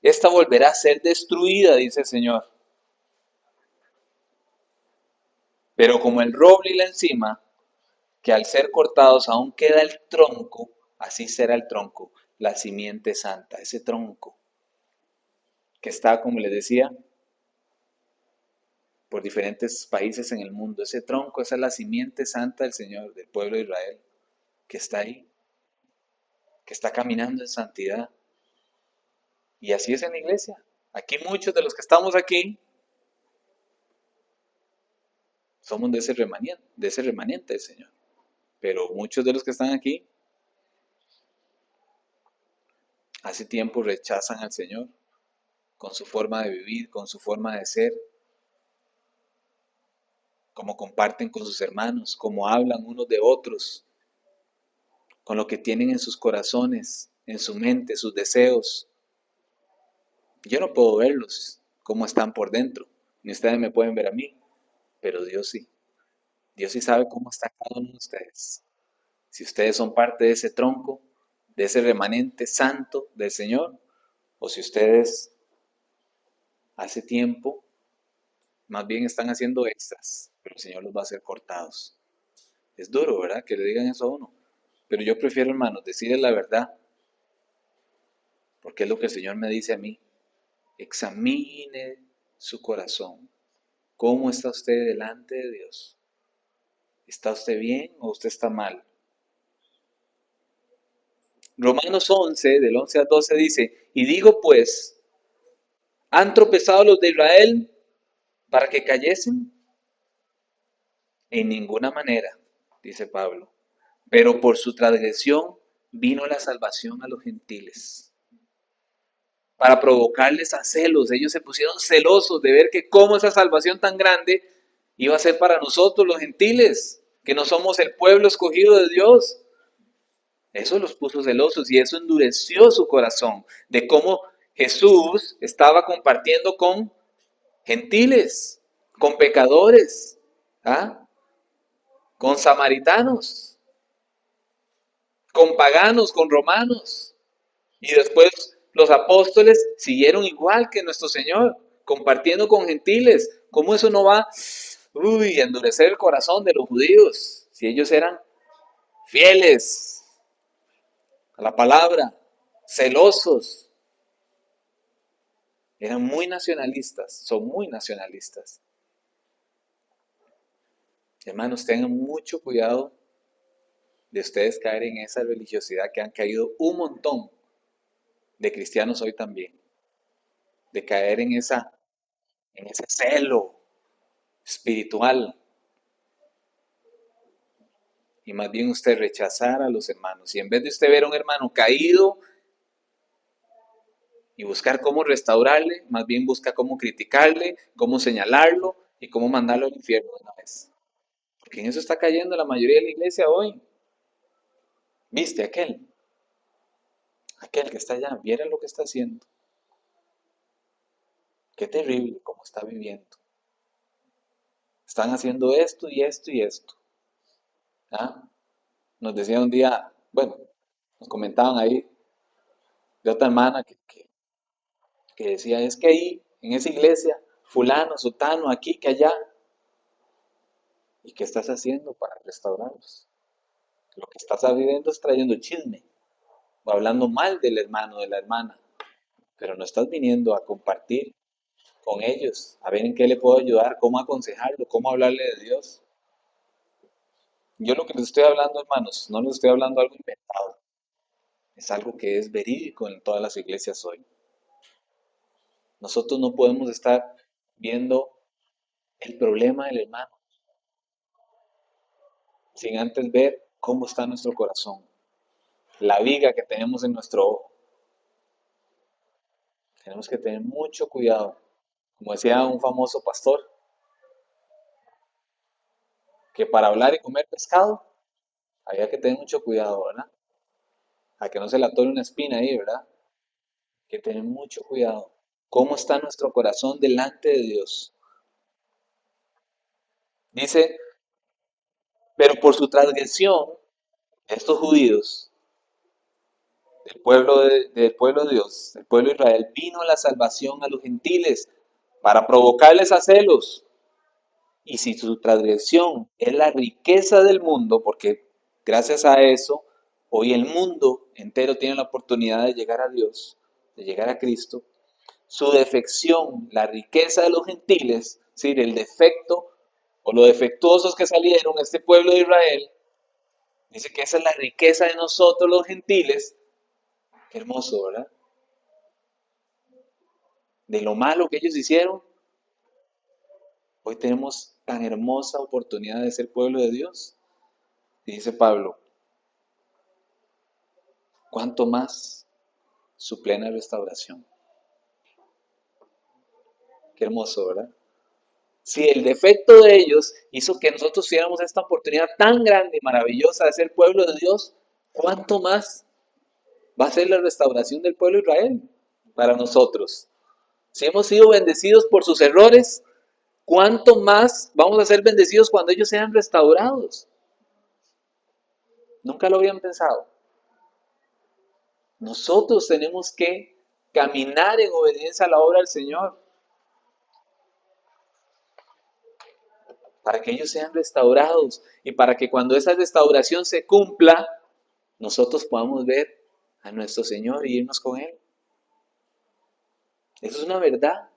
esta volverá a ser destruida, dice el Señor. Pero como el roble y la encima, que al ser cortados aún queda el tronco, así será el tronco, la simiente santa, ese tronco que está, como les decía, por diferentes países en el mundo. Ese tronco, esa es la simiente santa del Señor, del pueblo de Israel, que está ahí, que está caminando en santidad. Y así es en la iglesia. Aquí muchos de los que estamos aquí somos de ese remanente del Señor. Pero muchos de los que están aquí hace tiempo rechazan al Señor con su forma de vivir, con su forma de ser, cómo comparten con sus hermanos, cómo hablan unos de otros, con lo que tienen en sus corazones, en su mente, sus deseos. Yo no puedo verlos, cómo están por dentro, ni ustedes me pueden ver a mí, pero Dios sí. Dios sí sabe cómo está cada uno de ustedes. Si ustedes son parte de ese tronco, de ese remanente santo del Señor, o si ustedes hace tiempo más bien están haciendo extras, pero el Señor los va a hacer cortados. Es duro, ¿verdad? Que le digan eso a uno. Pero yo prefiero, hermanos, decirles la verdad, porque es lo que el Señor me dice a mí. Examine su corazón. ¿Cómo está usted delante de Dios? ¿Está usted bien o usted está mal? Romanos 11, del 11 al 12 dice, y digo pues, ¿han tropezado los de Israel para que cayesen? En ninguna manera, dice Pablo, pero por su transgresión vino la salvación a los gentiles, para provocarles a celos. Ellos se pusieron celosos de ver que cómo esa salvación tan grande iba a ser para nosotros los gentiles, que no somos el pueblo escogido de Dios. Eso los puso celosos y eso endureció su corazón de cómo Jesús estaba compartiendo con gentiles, con pecadores, ¿ah? Con samaritanos, con paganos, con romanos. Y después los apóstoles siguieron igual que nuestro Señor, compartiendo con gentiles. ¿Cómo eso no va a endurecer el corazón de los judíos? Si ellos eran fieles a la palabra, celosos, eran muy nacionalistas, son muy nacionalistas. Hermanos, tengan mucho cuidado de ustedes caer en esa religiosidad que han caído un montón de cristianos hoy también, de caer en ese celo espiritual y más bien usted rechazar a los hermanos. Y en vez de usted ver a un hermano caído y buscar cómo restaurarle, más bien busca cómo criticarle, cómo señalarlo y cómo mandarlo al infierno de una vez. Porque en eso está cayendo la mayoría de la iglesia hoy. ¿Viste aquel que está allá, viera lo que está haciendo? Qué terrible cómo está viviendo. Están haciendo esto y esto y esto. ¿Ah? Nos decía un día, bueno, nos comentaban ahí de otra hermana que decía, es que ahí, en esa iglesia, fulano, sutano, aquí, que allá. ¿Y qué estás haciendo para restaurarlos? Lo que estás haciendo es trayendo chisme. o hablando mal del hermano, de la hermana, pero no estás viniendo a compartir con ellos, a ver en qué le puedo ayudar, cómo aconsejarlo, cómo hablarle de Dios. Yo lo que les estoy hablando, hermanos, no les estoy hablando algo inventado, es algo que es verídico en todas las iglesias hoy. Nosotros no podemos estar viendo el problema del hermano sin antes ver cómo está nuestro corazón, la viga que tenemos en nuestro ojo. Tenemos que tener mucho cuidado. Como decía un famoso pastor, que para hablar y comer pescado había que tener mucho cuidado, ¿verdad? A que no se le atore una espina ahí, ¿verdad? Hay que tener mucho cuidado. ¿Cómo está nuestro corazón delante de Dios? Dice, pero por su transgresión, estos judíos, del pueblo de Dios, del pueblo de Israel, vino la salvación a los gentiles para provocarles a celos. Y si su transgresión es la riqueza del mundo, porque gracias a eso, hoy el mundo entero tiene la oportunidad de llegar a Dios, de llegar a Cristo, su defección, la riqueza de los gentiles, es decir, el defecto o los defectuosos que salieron, este pueblo de Israel, dice que esa es la riqueza de nosotros los gentiles. Qué hermoso, ¿verdad? De lo malo que ellos hicieron, hoy tenemos tan hermosa oportunidad de ser pueblo de Dios. Y dice Pablo, ¿cuánto más su plena restauración? Qué hermoso, ¿verdad? Si el defecto de ellos hizo que nosotros tuviéramos esta oportunidad tan grande y maravillosa de ser pueblo de Dios, ¿cuánto más va a ser la restauración del pueblo de Israel para nosotros? Si hemos sido bendecidos por sus errores, ¿cuánto más vamos a ser bendecidos cuando ellos sean restaurados? Nunca lo habían pensado. Nosotros tenemos que caminar en obediencia a la obra del Señor para que ellos sean restaurados y para que cuando esa restauración se cumpla, nosotros podamos ver a nuestro Señor y irnos con Él. Eso es una verdad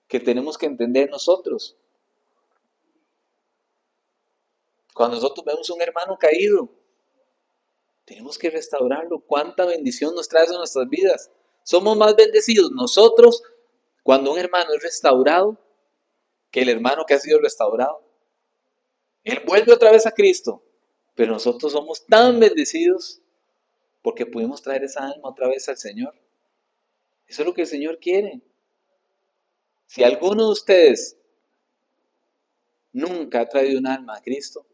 que tenemos que entender nosotros. Cuando nosotros vemos un hermano caído, tenemos que restaurarlo. ¿Cuánta bendición nos trae eso en nuestras vidas? Somos más bendecidos nosotros cuando un hermano es restaurado que el hermano que ha sido restaurado. Él vuelve otra vez a Cristo, pero nosotros somos tan bendecidos porque pudimos traer esa alma otra vez al Señor. Eso es lo que el Señor quiere. Si alguno de ustedes nunca ha traído un alma a Cristo,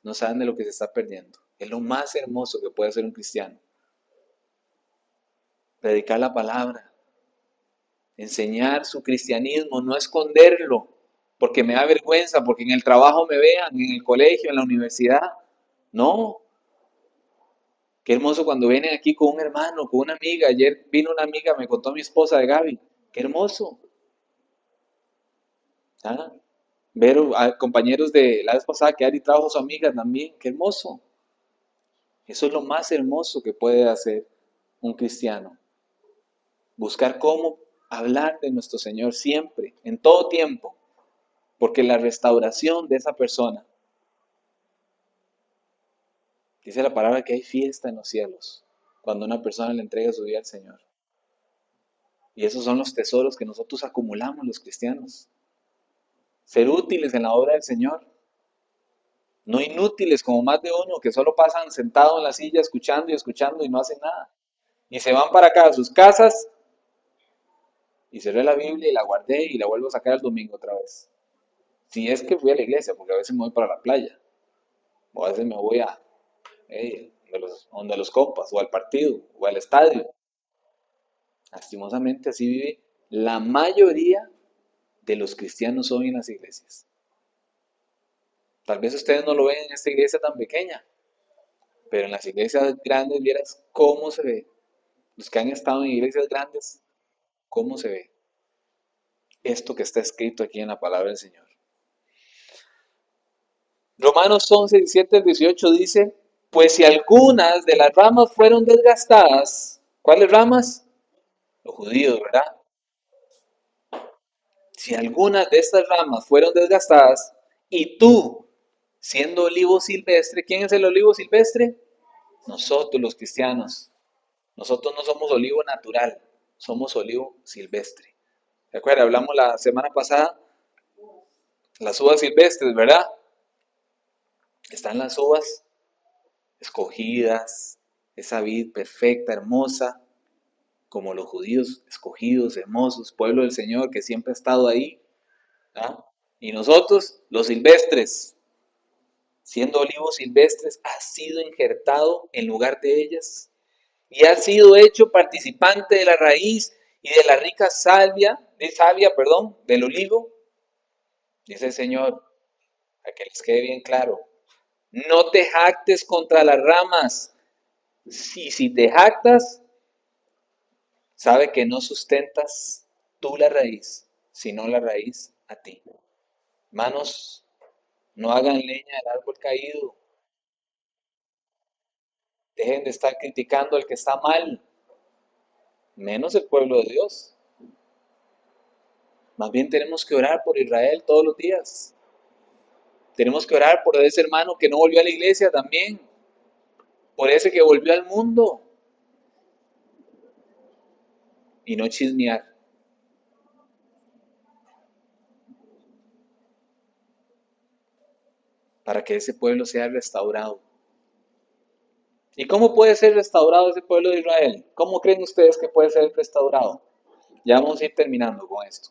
no saben de lo que se está perdiendo. Es lo más hermoso que puede hacer un cristiano. Predicar la palabra, enseñar su cristianismo, no esconderlo, porque me da vergüenza, porque en el trabajo me vean, en el colegio, en la universidad. No. Qué hermoso cuando vienen aquí con un hermano, con una amiga. Ayer vino una amiga, me contó mi esposa de Gaby. Qué hermoso. ¿Ah? Ver a compañeros de la vez pasada que Ari trajo a su amiga también. Qué hermoso. Eso es lo más hermoso que puede hacer un cristiano. Buscar cómo hablar de nuestro Señor siempre, en todo tiempo. Porque la restauración de esa persona, dice la palabra que hay fiesta en los cielos cuando una persona le entrega su vida al Señor. Y esos son los tesoros que nosotros acumulamos los cristianos. Ser útiles en la obra del Señor. No inútiles como más de uno que solo pasan sentado en la silla escuchando y escuchando y no hacen nada. Y se van para acá a sus casas y cerré la Biblia y la guardé y la vuelvo a sacar el domingo otra vez. Si es que fui a la iglesia, porque a veces me voy para la playa, o a veces me voy a donde los compas, o al partido, o al estadio. Lastimosamente así vive la mayoría de los cristianos hoy en las iglesias. Tal vez ustedes no lo ven en esta iglesia tan pequeña, pero en las iglesias grandes vieras cómo se ve. Los que han estado en iglesias grandes, cómo se ve esto que está escrito aquí en la palabra del Señor. Romanos 11, 17 al 18 dice, Pues si algunas de las ramas fueron desgastadas, ¿cuáles ramas? Los judíos, ¿verdad? Si algunas de estas ramas fueron desgastadas y tú, siendo olivo silvestre, ¿quién es el olivo silvestre? Nosotros los cristianos. Nosotros no somos olivo natural, somos olivo silvestre. ¿De acuerdo? Hablamos la semana pasada, las uvas silvestres, ¿verdad? Están las uvas escogidas, esa vid perfecta, hermosa, como los judíos escogidos, hermosos, pueblo del Señor que siempre ha estado ahí. ¿Ah? Y nosotros, los silvestres, siendo olivos silvestres, ha sido injertado en lugar de ellas y ha sido hecho participante de la raíz y de la rica savia, del olivo, dice el Señor, a que les quede bien claro. No te jactes contra las ramas. Si te jactas, sabe que no sustentas tú la raíz, sino la raíz a ti. Manos, no hagan leña del árbol caído. Dejen de estar criticando al que está mal, menos el pueblo de Dios. Más bien tenemos que orar por Israel todos los días. Tenemos que orar por ese hermano que no volvió a la iglesia también, por ese que volvió al mundo y no chismear, para que ese pueblo sea restaurado. ¿Y cómo puede ser restaurado ese pueblo de Israel? ¿Cómo creen ustedes que puede ser restaurado? Ya vamos a ir terminando con esto.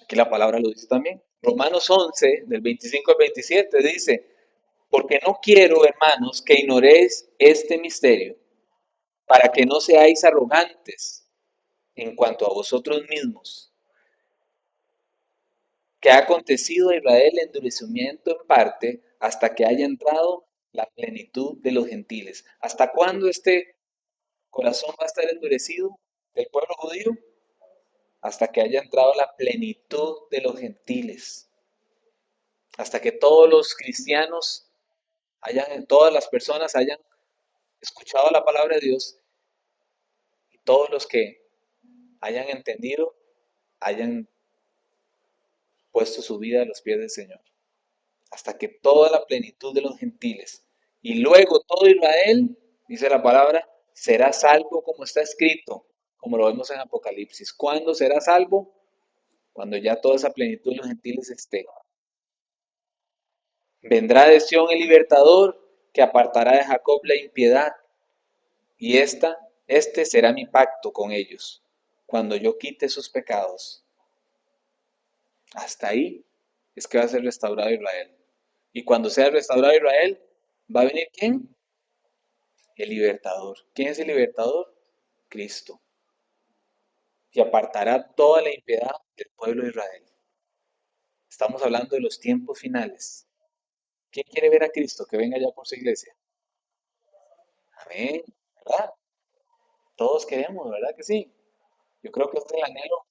Aquí la palabra lo dice también. Romanos 11, del 25 al 27, dice, porque no quiero, hermanos, que ignoréis este misterio, para que no seáis arrogantes en cuanto a vosotros mismos, que ha acontecido a Israel el endurecimiento en parte hasta que haya entrado la plenitud de los gentiles. ¿Hasta cuándo este corazón va a estar endurecido del pueblo judío? Hasta que haya entrado la plenitud de los gentiles. Hasta que todos los cristianos todas las personas hayan escuchado la palabra de Dios y todos los que hayan entendido hayan puesto su vida a los pies del Señor. Hasta que toda la plenitud de los gentiles y luego todo Israel, dice la palabra, será salvo como está escrito, como lo vemos en Apocalipsis. ¿Cuándo será salvo? Cuando ya toda esa plenitud de los gentiles esté. Vendrá de Sión el libertador que apartará de Jacob la impiedad y este será mi pacto con ellos cuando yo quite sus pecados. Hasta ahí es que va a ser restaurado Israel. Y cuando sea restaurado Israel, ¿va a venir quién? El libertador. ¿Quién es el libertador? Cristo. Y apartará toda la impiedad del pueblo de Israel. Estamos hablando de los tiempos finales. ¿Quién quiere ver a Cristo que venga ya por su iglesia? Amén, ¿verdad? Todos queremos, ¿verdad que sí? Yo creo que es el anhelo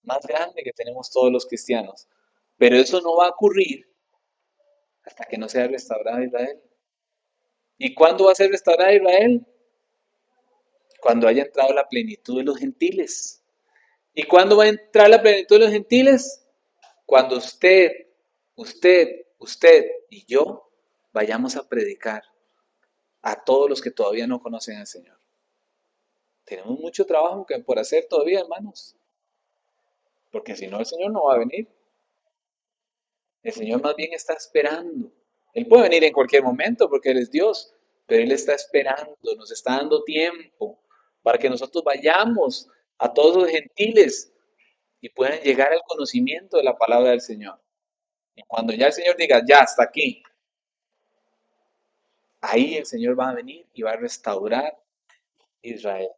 más grande que tenemos todos los cristianos. Pero eso no va a ocurrir hasta que no sea restaurada Israel. ¿Y cuándo va a ser restaurada Israel? Cuando haya entrado la plenitud de los gentiles. ¿Y cuándo va a entrar la plenitud de los gentiles? Cuando usted y yo vayamos a predicar a todos los que todavía no conocen al Señor. Tenemos mucho trabajo por hacer todavía, hermanos, porque si no el Señor no va a venir. El Señor más bien está esperando. Él puede venir en cualquier momento porque Él es Dios, pero Él está esperando, nos está dando tiempo para que nosotros vayamos a todos los gentiles y puedan llegar al conocimiento de la palabra del Señor. Y cuando ya el Señor diga, ya hasta aquí, ahí el Señor va a venir y va a restaurar Israel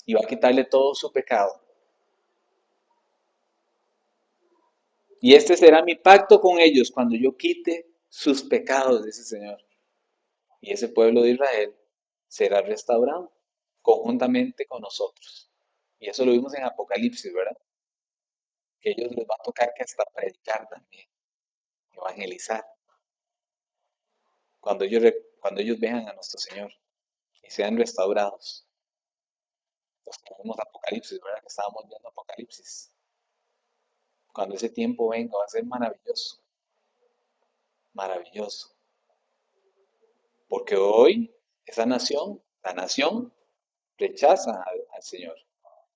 y va a quitarle todo su pecado. Y este será mi pacto con ellos cuando yo quite sus pecados, dice el Señor. Y ese pueblo de Israel será restaurado conjuntamente con nosotros. Y eso lo vimos en Apocalipsis, ¿verdad? Que a ellos les va a tocar que hasta predicar también. evangelizar, cuando ellos vean a nuestro Señor y sean restaurados. Los que vemos Apocalipsis, ¿verdad? Que estábamos viendo Apocalipsis. Cuando ese tiempo venga va a ser maravilloso, maravilloso. Porque hoy esa nación, la nación, rechaza al Señor.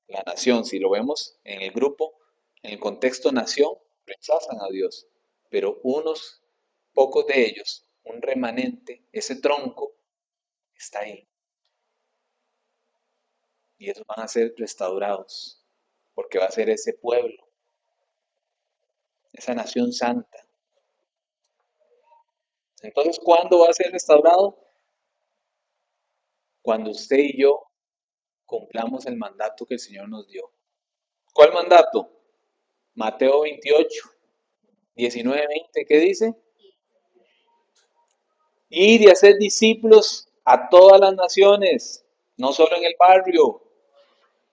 La nación, si lo vemos en el grupo, en el contexto nación, rechazan a Dios. Pero unos pocos de ellos, un remanente, ese tronco, está ahí. Y esos van a ser restaurados. Porque va a ser ese pueblo, esa nación santa. Entonces, ¿cuándo va a ser restaurado? Cuando usted y yo cumplamos el mandato que el Señor nos dio. ¿Cuál mandato? Mateo 28, 19, 20, ¿qué dice? Ir y hacer discípulos a todas las naciones, no solo en el barrio,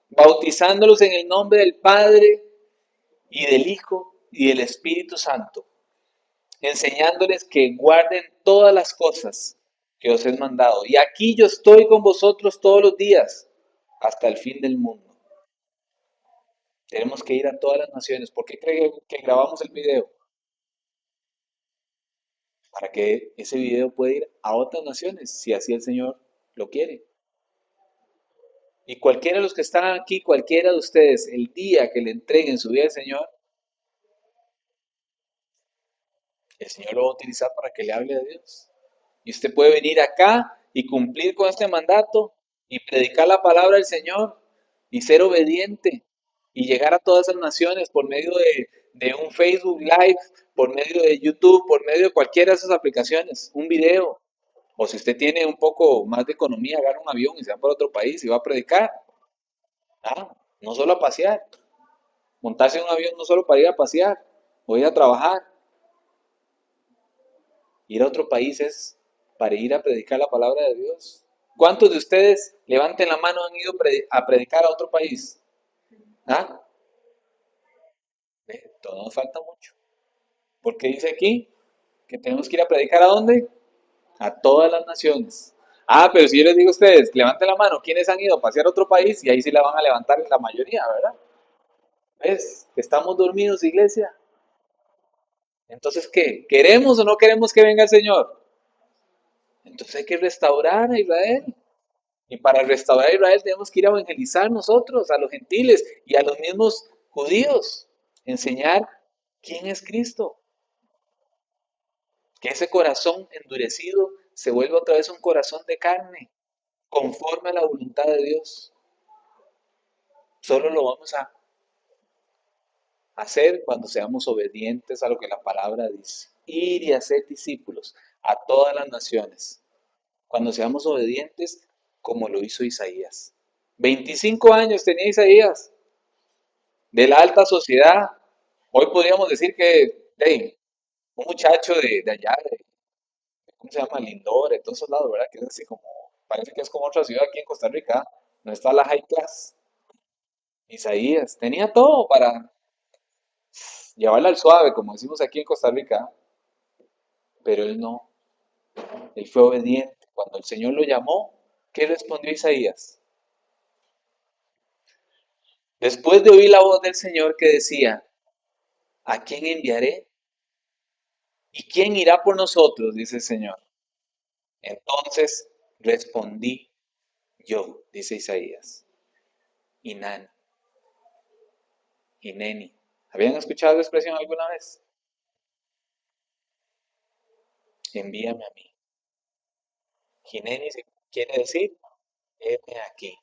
bautizándolos en el nombre del Padre y del Hijo y del Espíritu Santo, enseñándoles que guarden todas las cosas que os he mandado. Y aquí yo estoy con vosotros todos los días, hasta el fin del mundo. Tenemos que ir a todas las naciones. ¿Por qué creen que grabamos el video? Para que ese video pueda ir a otras naciones, si así el Señor lo quiere. Y cualquiera de los que están aquí, cualquiera de ustedes, el día que le entreguen su vida al Señor, el Señor lo va a utilizar para que le hable de Dios. Y usted puede venir acá y cumplir con este mandato y predicar la palabra del Señor y ser obediente y llegar a todas esas naciones por medio de un Facebook Live, por medio de YouTube, por medio de cualquiera de esas aplicaciones, un video. O si usted tiene un poco más de economía, agarra un avión y se va para otro país y va a predicar. Ah, no solo a pasear. Montarse en un avión no solo para ir a pasear o ir a trabajar. Ir a otro país es para ir a predicar la palabra de Dios. ¿Cuántos de ustedes, levanten la mano, han ido a predicar a otro país? ¿Ah? Todavía nos falta mucho. Porque dice aquí que tenemos que ir a predicar ¿a dónde? A todas las naciones. Ah, pero si yo les digo a ustedes, levanten la mano, ¿quiénes han ido a pasear a otro país? Y ahí sí la van a levantar la mayoría, ¿verdad? ¿Ves? Estamos dormidos, iglesia. Entonces, ¿qué? ¿Queremos o no queremos que venga el Señor? Entonces hay que restaurar a Israel. Y para restaurar a Israel tenemos que ir a evangelizar nosotros, a los gentiles y a los mismos judíos. Enseñar quién es Cristo. Que ese corazón endurecido se vuelva otra vez un corazón de carne, conforme a la voluntad de Dios. Solo lo vamos a hacer cuando seamos obedientes a lo que la palabra dice. Ir y hacer discípulos a todas las naciones. Cuando seamos obedientes como lo hizo Isaías. 25 años tenía Isaías, de la alta sociedad. Hoy podríamos decir que hey, un muchacho de allá, ¿cómo se llama? Lindor, de todos esos lados, ¿verdad? Que es así como, parece que es como otra ciudad aquí en Costa Rica, no está la high class. Isaías tenía todo para llevarla al suave, como decimos aquí en Costa Rica, pero él no, él fue obediente. Cuando el Señor lo llamó, ¿qué respondió Isaías? Después de oír la voz del Señor que decía, ¿a quién enviaré? ¿Y quién irá por nosotros? Dice el Señor. Entonces respondí yo, dice Isaías, Inani, Ineni. ¿Habían escuchado la expresión alguna vez? Envíame a mí. Hineni quiere decir, heme aquí.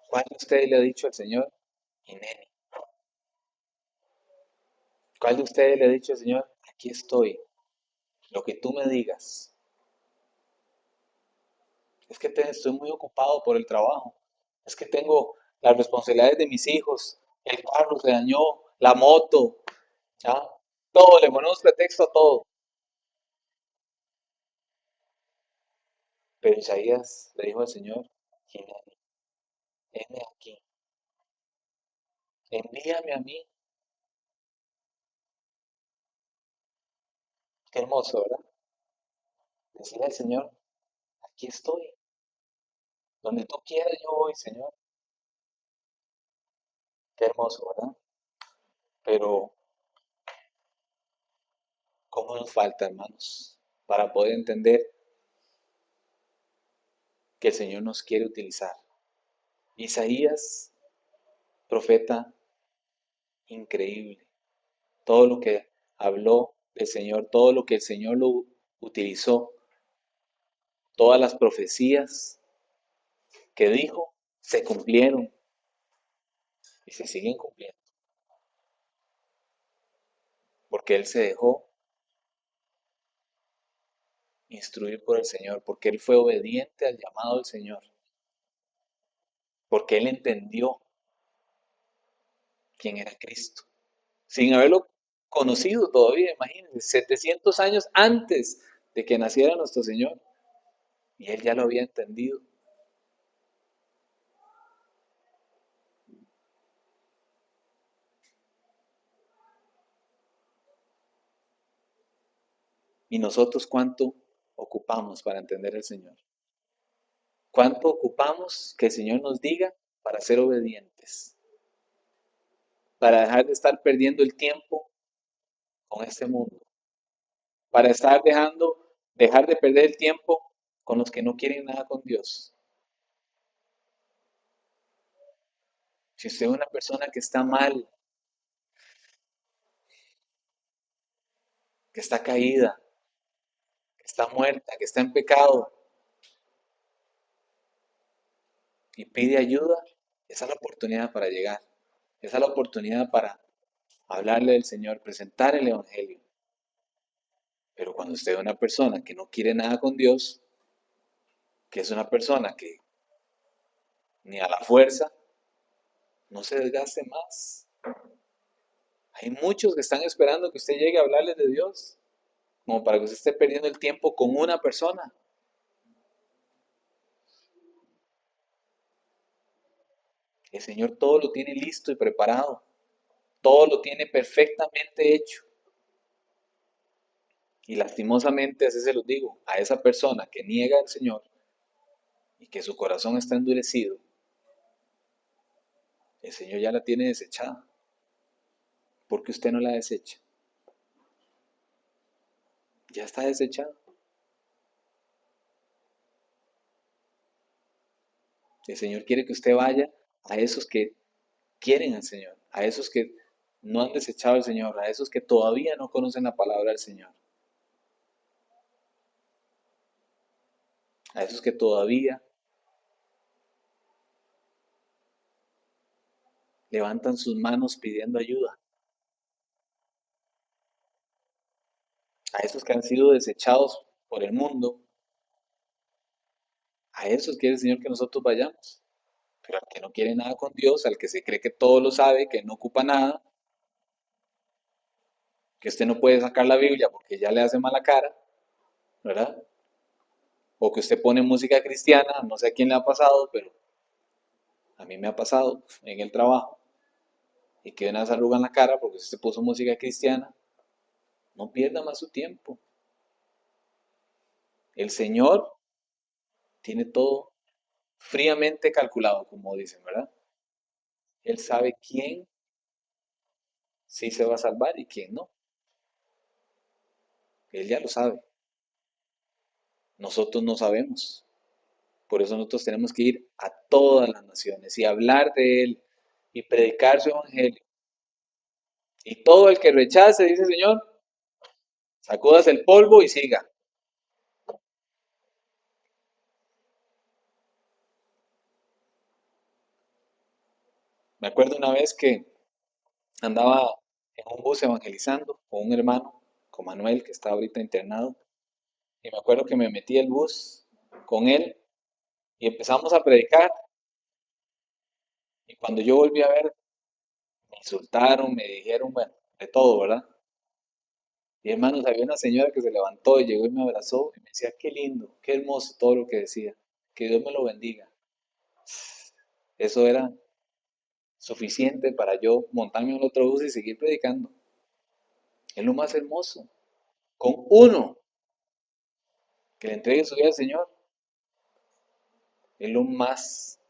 ¿Cuál de ustedes le ha dicho al Señor? Hineni. ¿Cuál de ustedes le ha dicho al Señor? Aquí estoy, lo que tú me digas. Es que estoy muy ocupado por el trabajo. Es que tengo las responsabilidades de mis hijos. El carro se dañó, la moto, ¿ya? Todo, le ponemos pretexto a todo. Pero Isaías le dijo al Señor, Hineni, heme aquí, envíame a mí. Qué hermoso, ¿verdad? Decirle al Señor, aquí estoy, donde tú quieras yo voy, Señor. Qué hermoso, ¿verdad? Pero, ¿cómo nos falta, hermanos, para poder entender que el Señor nos quiere utilizar? Isaías, profeta increíble, todo lo que habló del Señor, todo lo que el Señor lo utilizó, todas las profecías que dijo, se cumplieron y se siguen cumpliendo, porque Él se dejó instruir por el Señor, porque Él fue obediente al llamado del Señor, porque Él entendió quién era Cristo, sin haberlo conocido todavía, imagínense, 700 años antes de que naciera nuestro Señor, y Él ya lo había entendido. ¿Y nosotros cuánto ocupamos para entender al Señor? ¿Cuánto ocupamos que el Señor nos diga para ser obedientes? Para dejar de estar perdiendo el tiempo con este mundo, para dejar de perder el tiempo con los que no quieren nada con Dios. Si usted es una persona que está mal, que está caída, que está muerta, que está en pecado y pide ayuda, esa es la oportunidad para llegar. Esa es la oportunidad para hablarle del Señor, presentar el Evangelio. Pero cuando usted es una persona que no quiere nada con Dios, que es una persona que ni a la fuerza, no se desgaste más. Hay muchos que están esperando que usted llegue a hablarles de Dios, como para que usted esté perdiendo el tiempo con una persona. El Señor todo lo tiene listo y preparado, todo lo tiene perfectamente hecho. Y lastimosamente, así se los digo, a esa persona que niega al Señor y que su corazón está endurecido, el Señor ya la tiene desechada, porque usted no la desecha, ya está desechada. El Señor quiere que usted vaya a esos que quieren al Señor, a esos que no han desechado al Señor, a esos que todavía no conocen la palabra del Señor, a esos que todavía levantan sus manos pidiendo ayuda, a esos que han sido desechados por el mundo, a esos quiere el Señor que nosotros vayamos. Pero al que no quiere nada con Dios, al que se cree que todo lo sabe, que no ocupa nada, que usted no puede sacar la Biblia porque ya le hace mala cara, ¿verdad? O que usted pone música cristiana, no sé a quién le ha pasado, pero a mí me ha pasado en el trabajo, y que una arruga en la cara porque usted puso música cristiana. No pierda más su tiempo. El Señor tiene todo fríamente calculado, como dicen, ¿verdad? Él sabe quién sí se va a salvar y quién no. Él ya lo sabe. Nosotros no sabemos. Por eso nosotros tenemos que ir a todas las naciones y hablar de Él y predicar su evangelio. Y todo el que rechace, dice el Señor, sacúdase el polvo y siga. Me acuerdo una vez que andaba en un bus evangelizando con un hermano, con Manuel, que está ahorita internado. Y me acuerdo que me metí al bus con él y empezamos a predicar. Y cuando yo volví a ver, me insultaron, me dijeron, bueno, de todo, ¿verdad? Y hermanos, había una señora que se levantó y llegó y me abrazó y me decía, qué lindo, qué hermoso todo lo que decía, que Dios me lo bendiga. Eso era suficiente para yo montarme en otro bus y seguir predicando. Es lo más hermoso. con uno que le entregue su vida al Señor, es lo más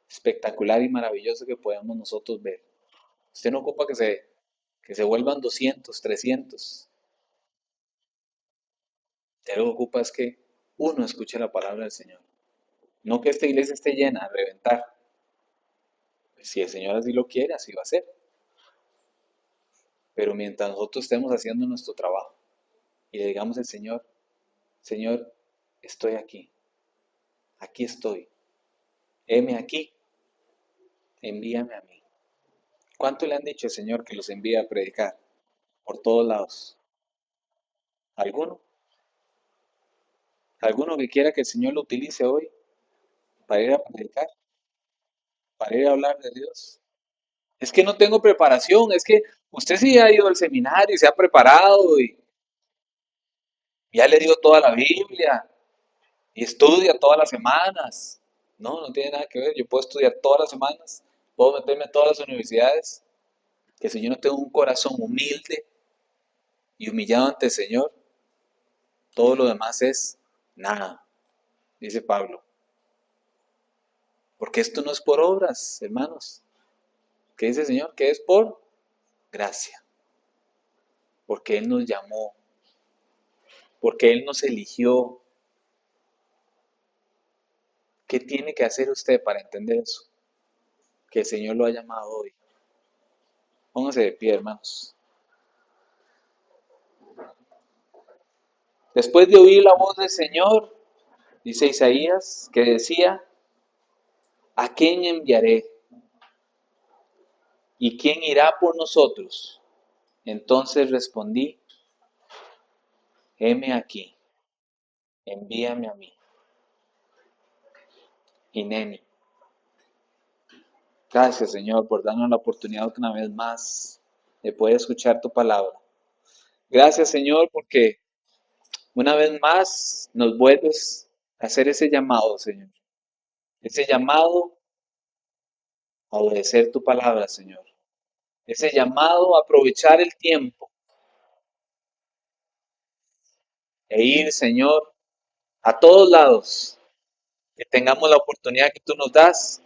espectacular y maravilloso que podemos nosotros ver. Usted no ocupa que se vuelvan 200, 300. Usted lo que ocupa es que uno escuche la palabra del Señor. No que esta iglesia esté llena a reventar. Si el Señor así lo quiere, así va a ser. Pero mientras nosotros estemos haciendo nuestro trabajo y le digamos al Señor, Señor, estoy aquí, aquí estoy, heme aquí, envíame a mí. ¿Cuánto le han dicho al Señor que los envía a predicar por todos lados? ¿Alguno? ¿Alguno que quiera que el Señor lo utilice hoy para ir a predicar, para ir a hablar de Dios? Es que no tengo preparación, es que usted sí ha ido al seminario y se ha preparado y ya le dio toda la Biblia y estudia todas las semanas. No, no tiene nada que ver. Yo puedo estudiar todas las semanas, puedo meterme en todas las universidades, que si yo no tengo un corazón humilde y humillado ante el Señor, todo lo demás es nada, dice Pablo. Porque esto no es por obras, hermanos. ¿Qué dice el Señor? Que es por gracia. Porque Él nos llamó, porque Él nos eligió. ¿Qué tiene que hacer usted para entender eso? Que el Señor lo ha llamado hoy. Póngase de pie, hermanos. Después de oír la voz del Señor, dice Isaías, que decía, ¿a quién enviaré? ¿Y quién irá por nosotros? Entonces respondí, heme aquí, envíame a mí. Hineni. Gracias, Señor, por darnos la oportunidad una vez más de poder escuchar tu palabra. Gracias, Señor, porque una vez más nos vuelves a hacer ese llamado, Señor. Ese llamado a obedecer tu palabra, Señor. Ese llamado a aprovechar el tiempo e ir, Señor, a todos lados, que tengamos la oportunidad que tú nos das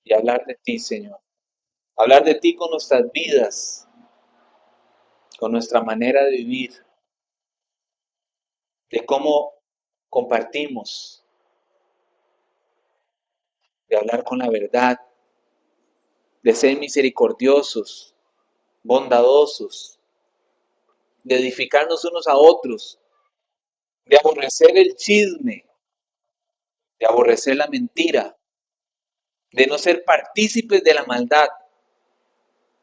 y hablar de ti, Señor. Hablar de ti con nuestras vidas, con nuestra manera de vivir, de cómo compartimos, de hablar con la verdad, de ser misericordiosos, bondadosos, de edificarnos unos a otros, de aborrecer el chisme, de aborrecer la mentira, de no ser partícipes de la maldad,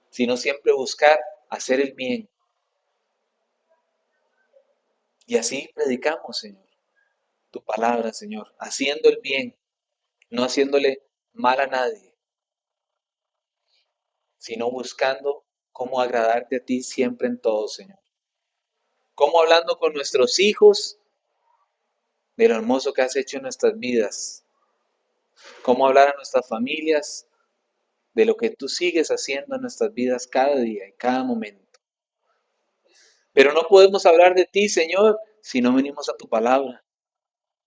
sino siempre buscar hacer el bien. Y así predicamos, Señor, tu palabra, Señor, haciendo el bien, no haciéndole mal a nadie, sino buscando cómo agradarte a ti siempre en todo, Señor. Cómo hablando con nuestros hijos de lo hermoso que has hecho en nuestras vidas. Cómo hablar a nuestras familias de lo que tú sigues haciendo en nuestras vidas cada día y cada momento. Pero no podemos hablar de ti, Señor, si no venimos a tu palabra.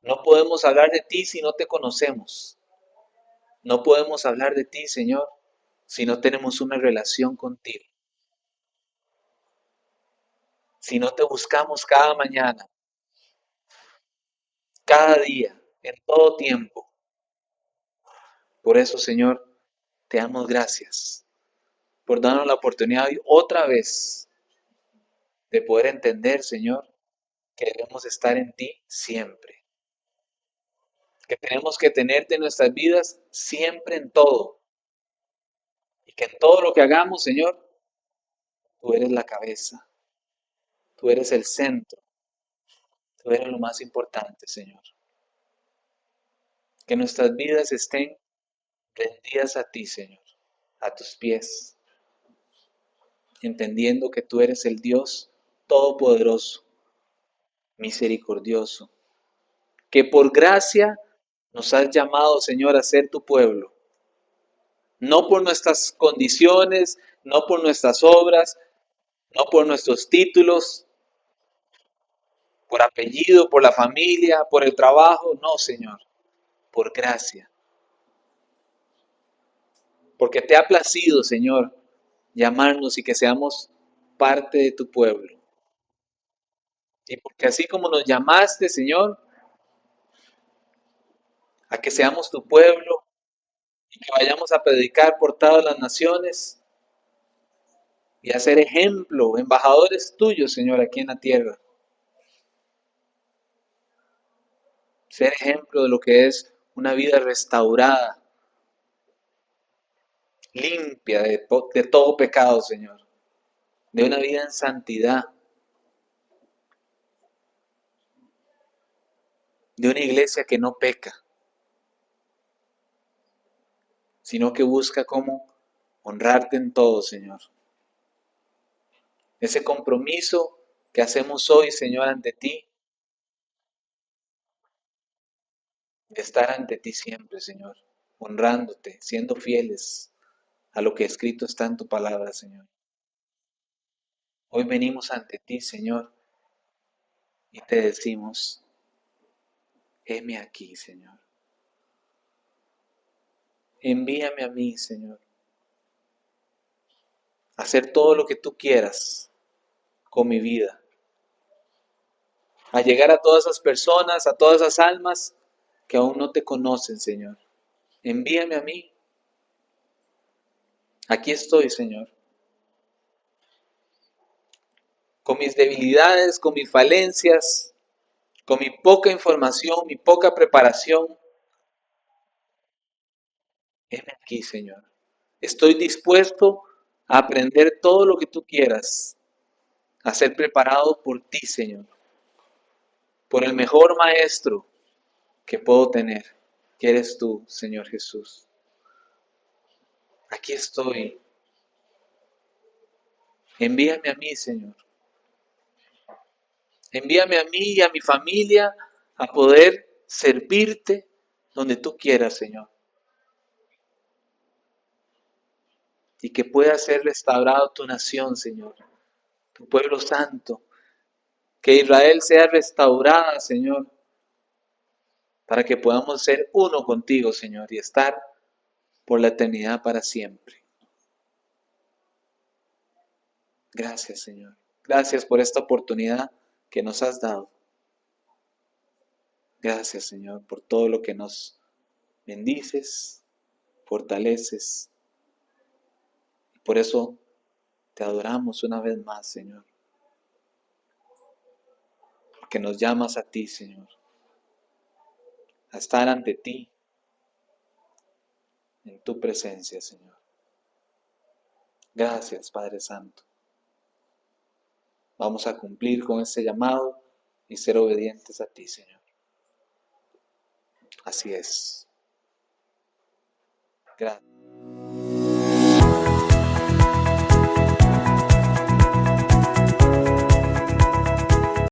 No podemos hablar de ti si no te conocemos. No podemos hablar de ti, Señor, si no tenemos una relación contigo. Si no te buscamos cada mañana, cada día, en todo tiempo. Por eso, Señor, te damos gracias por darnos la oportunidad hoy otra vez de poder entender, Señor, que debemos estar en ti siempre. Que tenemos que tenerte en nuestras vidas siempre en todo. Y que en todo lo que hagamos, Señor, tú eres la cabeza, tú eres el centro, tú eres lo más importante, Señor. Que nuestras vidas estén rendidas a ti, Señor, a tus pies, entendiendo que tú eres el Dios todopoderoso, misericordioso, que por gracia nos has llamado, Señor, a ser tu pueblo. No por nuestras condiciones, no por nuestras obras, no por nuestros títulos, por apellido, por la familia, por el trabajo. No, Señor, por gracia. Porque te ha placido, Señor, llamarnos y que seamos parte de tu pueblo. Y porque así como nos llamaste, Señor, a que seamos tu pueblo y que vayamos a predicar por todas las naciones y a ser ejemplo, embajadores tuyos, Señor, aquí en la tierra. Ser ejemplo de lo que es una vida restaurada, limpia de todo pecado, Señor. De una vida en santidad. De una iglesia que no peca, sino que busca cómo honrarte en todo, Señor. Ese compromiso que hacemos hoy, Señor, ante ti, de estar ante ti siempre, Señor, honrándote, siendo fieles a lo que escrito está en tu palabra, Señor. Hoy venimos ante ti, Señor, y te decimos, heme aquí, Señor. Envíame a mí, Señor, a hacer todo lo que tú quieras con mi vida, a llegar a todas esas personas, a todas esas almas que aún no te conocen, Señor. Envíame a mí. Aquí estoy, Señor. Con mis debilidades, con mis falencias, con mi poca información, mi poca preparación. Heme aquí, Señor. Estoy dispuesto a aprender todo lo que tú quieras, a ser preparado por ti, Señor, por el mejor maestro que puedo tener, que eres tú, Señor Jesús. Aquí estoy. Envíame a mí, Señor. Envíame a mí y a mi familia a poder servirte donde tú quieras, Señor. Y que pueda ser restaurado tu nación, Señor, tu pueblo santo. Que Israel sea restaurada, Señor, para que podamos ser uno contigo, Señor, y estar por la eternidad para siempre. Gracias, Señor. Gracias por esta oportunidad que nos has dado. Gracias, Señor, por todo lo que nos bendices, fortaleces. Y por eso te adoramos una vez más, Señor. Porque nos llamas a ti, Señor, a estar ante ti, en tu presencia, Señor. Gracias, Padre Santo. Vamos a cumplir con ese llamado y ser obedientes a ti, Señor. Así es. Gracias.